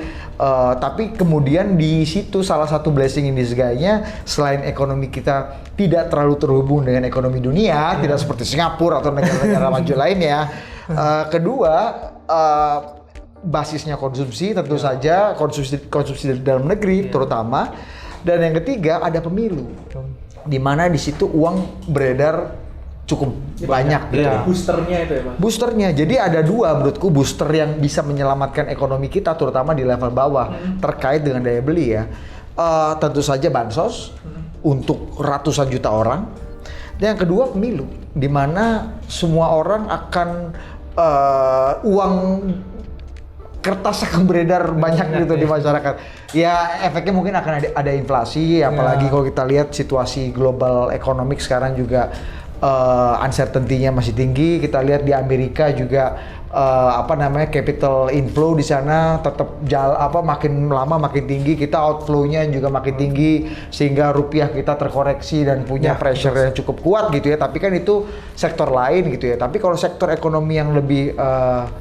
Tapi kemudian di situ salah satu blessing in disguise-nya, selain ekonomi kita tidak terlalu terhubung dengan ekonomi dunia, tidak seperti Singapura atau negara-negara maju lainnya. Kedua, basisnya konsumsi tentu saja, konsumsi di dalam negeri terutama. Dan yang ketiga ada pemilu, di mana di situ uang beredar cukup banyak gitu. Boosternya itu ya Pak? Boosternya, jadi ada dua menurutku booster yang bisa menyelamatkan ekonomi kita terutama di level bawah terkait dengan daya beli ya. Tentu saja bansos untuk ratusan juta orang. Dan yang kedua pemilu, di mana semua orang akan uang kertas akan beredar banyak gitu di masyarakat. Ya efeknya mungkin akan ada inflasi, apalagi kalau kita lihat situasi global ekonomik sekarang juga uncertainty-nya masih tinggi. Kita lihat di Amerika juga capital inflow di sana tetap makin lama makin tinggi, kita outflow-nya juga makin tinggi, sehingga rupiah kita terkoreksi dan punya pressure yang cukup kuat gitu ya. Tapi kan itu sektor lain gitu ya. Tapi kalau sektor ekonomi yang lebih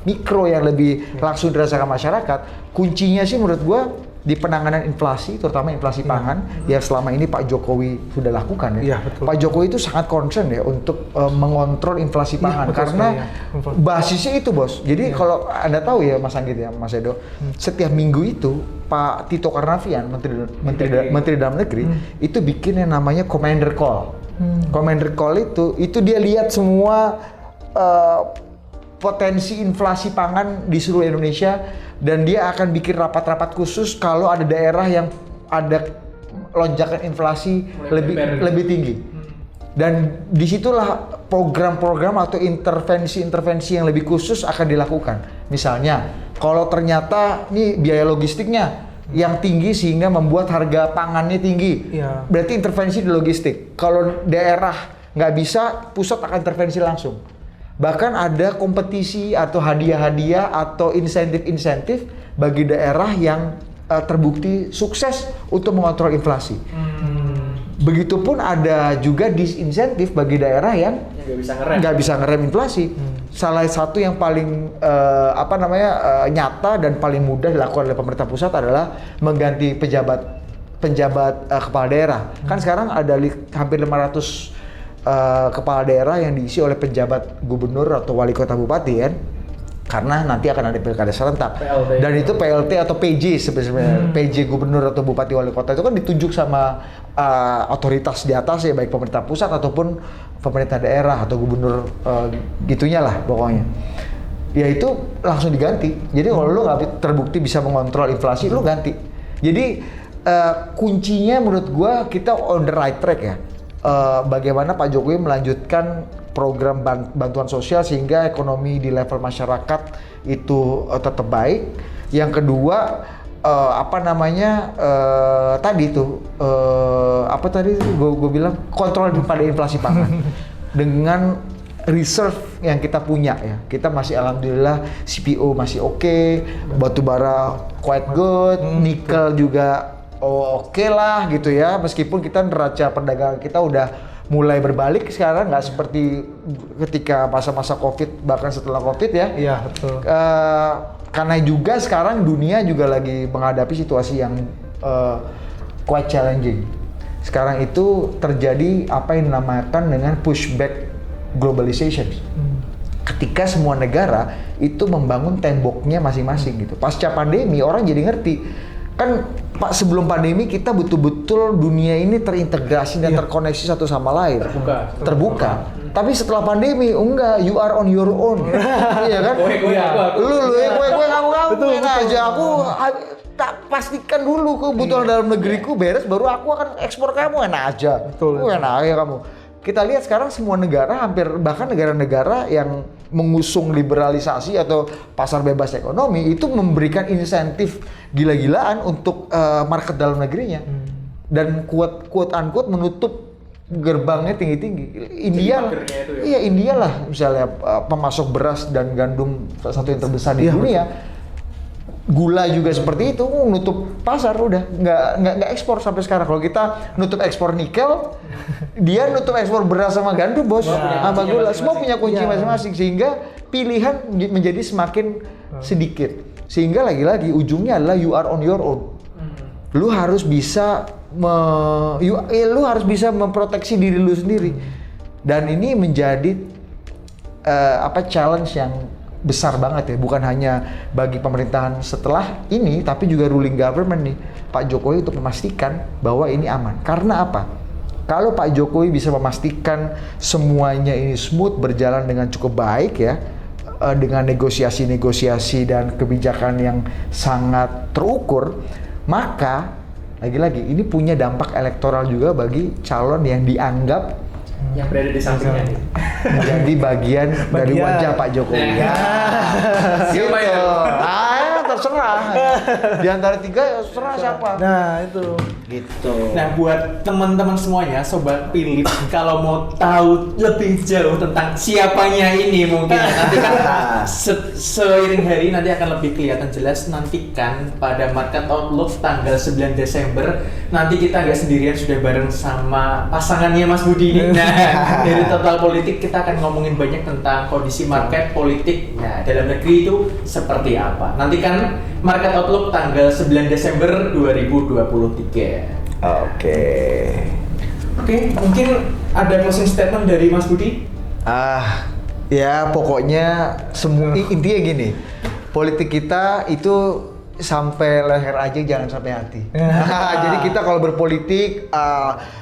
mikro, yang lebih langsung dirasakan masyarakat, kuncinya sih menurut gua di penanganan inflasi, terutama inflasi pangan, ya selama ini Pak Jokowi sudah lakukan ya. Betul. Pak Jokowi itu sangat concern ya untuk mengontrol inflasi pangan, karena basisnya itu bos. Jadi kalau Anda tahu ya Mas Anggit ya, Mas Edo, setiap minggu itu Pak Tito Karnavian, Menteri Dalam Negeri, itu bikin yang namanya Commander Call. Commander Call itu dia lihat semua potensi inflasi pangan di seluruh Indonesia, dan dia akan bikin rapat-rapat khusus kalau ada daerah yang ada lonjakan inflasi lebih tinggi. Dan disitulah program-program atau intervensi-intervensi yang lebih khusus akan dilakukan. Misalnya, kalau ternyata nih biaya logistiknya yang tinggi sehingga membuat harga pangannya tinggi, berarti intervensi di logistik. Kalau daerah nggak bisa, pusat akan intervensi langsung. Bahkan ada kompetisi atau hadiah-hadiah atau insentif-insentif bagi daerah yang terbukti sukses untuk mengontrol inflasi. Begitupun ada juga disinsentif bagi daerah yang nggak bisa ngerem inflasi. Salah satu yang paling nyata dan paling mudah dilakukan oleh pemerintah pusat adalah mengganti penjabat kepala daerah. Kan sekarang ada hampir 500 kepala daerah yang diisi oleh penjabat gubernur atau wali kota bupati kan. Karena nanti akan ada pilkada serentak. PLT. Dan itu PLT atau PJ sebenarnya. PJ gubernur atau bupati wali kota itu kan ditunjuk sama otoritas di atas ya, baik pemerintah pusat ataupun pemerintah daerah atau gubernur gitunya lah pokoknya. Ya itu langsung diganti. Jadi kalau lu nggak terbukti bisa mengontrol inflasi, lu ganti. Jadi kuncinya menurut gua kita on the right track ya. Bagaimana Pak Jokowi melanjutkan program bantuan sosial sehingga ekonomi di level masyarakat itu tetap baik. Yang kedua gue bilang kontrol pada inflasi pangan dengan reserve yang kita punya ya. Kita masih alhamdulillah CPO masih oke, batu bara quite good, nikel juga oke lah gitu ya. Meskipun kita neraca perdagangan kita udah mulai berbalik sekarang, nggak seperti ketika masa-masa COVID bahkan setelah COVID ya. Iya betul. Karena juga sekarang dunia juga lagi menghadapi situasi yang quite challenging. Sekarang itu terjadi apa yang dinamakan dengan pushback globalization. Ketika semua negara itu membangun temboknya masing-masing gitu. Pasca pandemi orang jadi ngerti. Kan Pak sebelum pandemi kita betul-betul dunia ini terintegrasi dan terkoneksi satu sama lain. Terbuka. Tapi setelah pandemi enggak, you are on your own. Iya kan? Gue kamu aja aku tak pastikan dulu kebutuhan dalam negeriku beres baru aku akan ekspor kamu, enak aja. Betul. Enak ya kamu. Kita lihat sekarang semua negara bahkan negara-negara yang mengusung liberalisasi atau pasar bebas ekonomi itu memberikan insentif gila-gilaan untuk market dalam negerinya. Dan quote unquote menutup gerbangnya tinggi-tinggi. India lah misalnya pemasok beras dan gandum salah satu yang terbesar di dunia. Gula juga seperti itu, nutup pasar udah nggak ekspor sampai sekarang. Kalau kita nutup ekspor nikel, dia nutup ekspor beras sama gandum bos, sama gula, semua punya kunci masing-masing sehingga pilihan menjadi semakin sedikit. Sehingga lagi-lagi ujungnya adalah you are on your own. Lu harus bisa memproteksi diri lu sendiri. Dan ini menjadi challenge yang besar banget ya, bukan hanya bagi pemerintahan setelah ini, tapi juga ruling government nih, Pak Jokowi untuk memastikan bahwa ini aman. Karena apa? Kalau Pak Jokowi bisa memastikan semuanya ini smooth, berjalan dengan cukup baik ya, dengan negosiasi-negosiasi dan kebijakan yang sangat terukur, maka lagi-lagi ini punya dampak elektoral juga bagi calon yang dianggap yang berada di sampingnya menjadi bagian dari wajah Pak Jokowi. Gitu. Terserah. Di antara tiga terserah siapa. Nah itu. Gitu. Nah buat teman-teman semuanya, Sobat Philip, kalau mau tahu lebih jauh tentang siapanya ini mungkin nanti kan seiring hari nanti akan lebih kelihatan jelas. Nantikan pada Market Outlook tanggal 9 Desember nanti kita nggak sendirian, sudah bareng sama pasangannya Mas Budi ini. Nah dari Total Politik kita akan ngomongin banyak tentang kondisi market politik dalam negeri itu seperti apa. Nantikan Market Outlook tanggal 9 Desember 2023. Oke, mungkin ada closing statement dari Mas Budi? Ya pokoknya intinya gini, politik kita itu sampai leher aja jangan sampai hati. Jadi kita kalau berpolitik,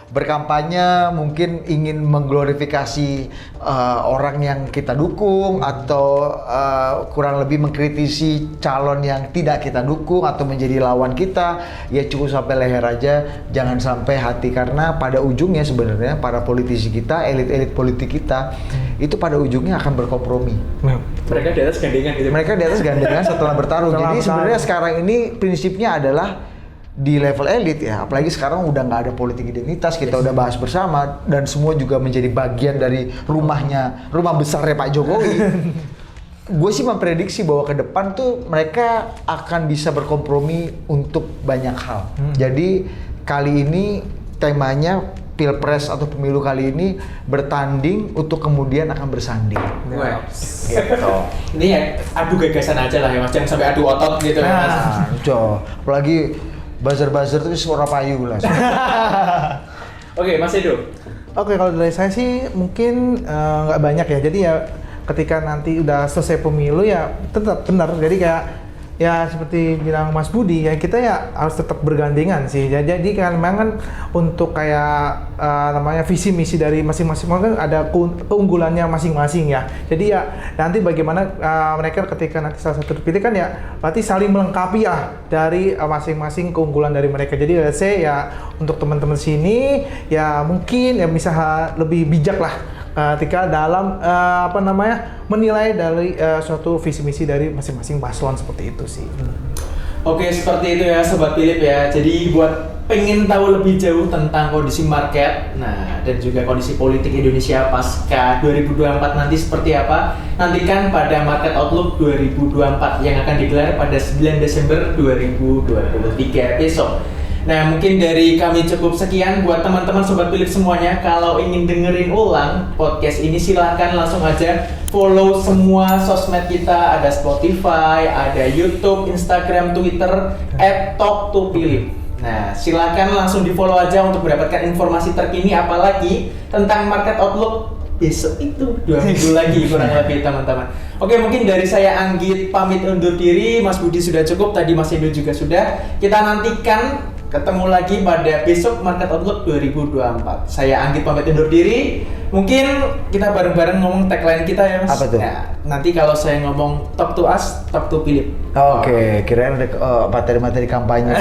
berkampanye mungkin ingin mengglorifikasi orang yang kita dukung atau kurang lebih mengkritisi calon yang tidak kita dukung atau menjadi lawan kita, ya cukup sampai leher aja, jangan sampai hati. Karena pada ujungnya sebenarnya para politisi kita, elit-elit politik kita itu pada ujungnya akan berkompromi. Mereka di atas gandengan gitu. Mereka di atas gandengan setelah bertarung. Jadi sebenarnya sekarang ini prinsipnya adalah di level elit ya, apalagi sekarang udah nggak ada politik identitas, kita udah bahas bersama dan semua juga menjadi bagian dari rumah besarnya Pak Jokowi. Gue sih memprediksi bahwa ke depan tuh mereka akan bisa berkompromi untuk banyak hal. Jadi kali ini temanya pilpres atau pemilu kali ini bertanding untuk kemudian akan bersanding. Wah. Gitu. Ini ya adu gagasan aja lah ya Mas, jangan sampai adu otot gitu ya Mas. Apalagi buzzer-buzzer itu suara payu lah. Oke, Mas Edo. Oke, kalau dari saya sih mungkin nggak banyak ya. Jadi ya ketika nanti udah selesai pemilu ya tetap benar. Jadi kayak ya seperti bilang Mas Budi ya kita ya harus tetap bergandengan sih. Jadi kan memang kan untuk kayak namanya visi misi dari masing-masing kan ada keunggulannya masing-masing ya. Jadi ya nanti bagaimana mereka ketika nanti salah satu terpilih kan ya berarti saling melengkapi ya dari masing-masing keunggulan dari mereka. Jadi saya ya untuk teman-teman sini ya mungkin ya bisa lebih bijak lah ketika dalam menilai dari suatu visi misi dari masing-masing paslon seperti itu sih. Oke, seperti itu ya Sobat Philip ya. Jadi buat pengen tahu lebih jauh tentang kondisi market, nah dan juga kondisi politik Indonesia pasca 2024 nanti seperti apa, nantikan pada Market Outlook 2024 yang akan digelar pada 9 Desember 2023 besok. Nah, mungkin dari kami cukup sekian buat teman-teman Sobat Philip semuanya. Kalau ingin dengerin ulang podcast ini silahkan langsung aja follow semua sosmed kita. Ada Spotify, ada YouTube, Instagram, Twitter @talk2philip. Nah, silahkan langsung di follow aja untuk mendapatkan informasi terkini apalagi tentang Market Outlook besok itu 2 minggu lagi kurang lebih teman-teman. Oke, mungkin dari saya Anggit pamit undur diri. Mas Budi sudah cukup, tadi Mas Edo juga sudah. Kita nantikan ketemu lagi pada besok Market Outlook 2024. Saya Anggit pamit undur diri. Mungkin kita bareng-bareng ngomong tagline kita ya Mas. Apa tuh? Ya, nanti kalau saya ngomong talk to us, talk to Philip. Oke, kirain ada materi-materi kampanye.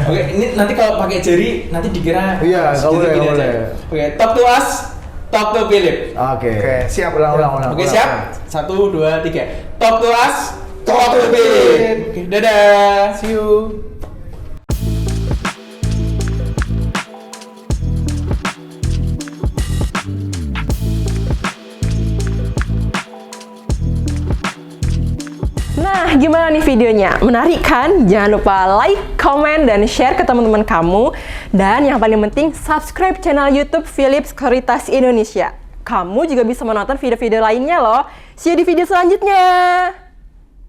Oke, ini nanti kalau pakai jari nanti dikira. Iya, nggak boleh, nggak boleh. Oke, talk to us, talk to Philip. Oke, siap ulang. Oke, siap. 1, 2, 3. Talk to us, talk to Philip. Oke, dadah. See you. Nah, gimana nih videonya? Menarik kan? Jangan lupa like, comment, dan share ke teman-teman kamu. Dan yang paling penting, subscribe channel YouTube Philip Sekuritas Indonesia. Kamu juga bisa menonton video-video lainnya loh. See you di video selanjutnya.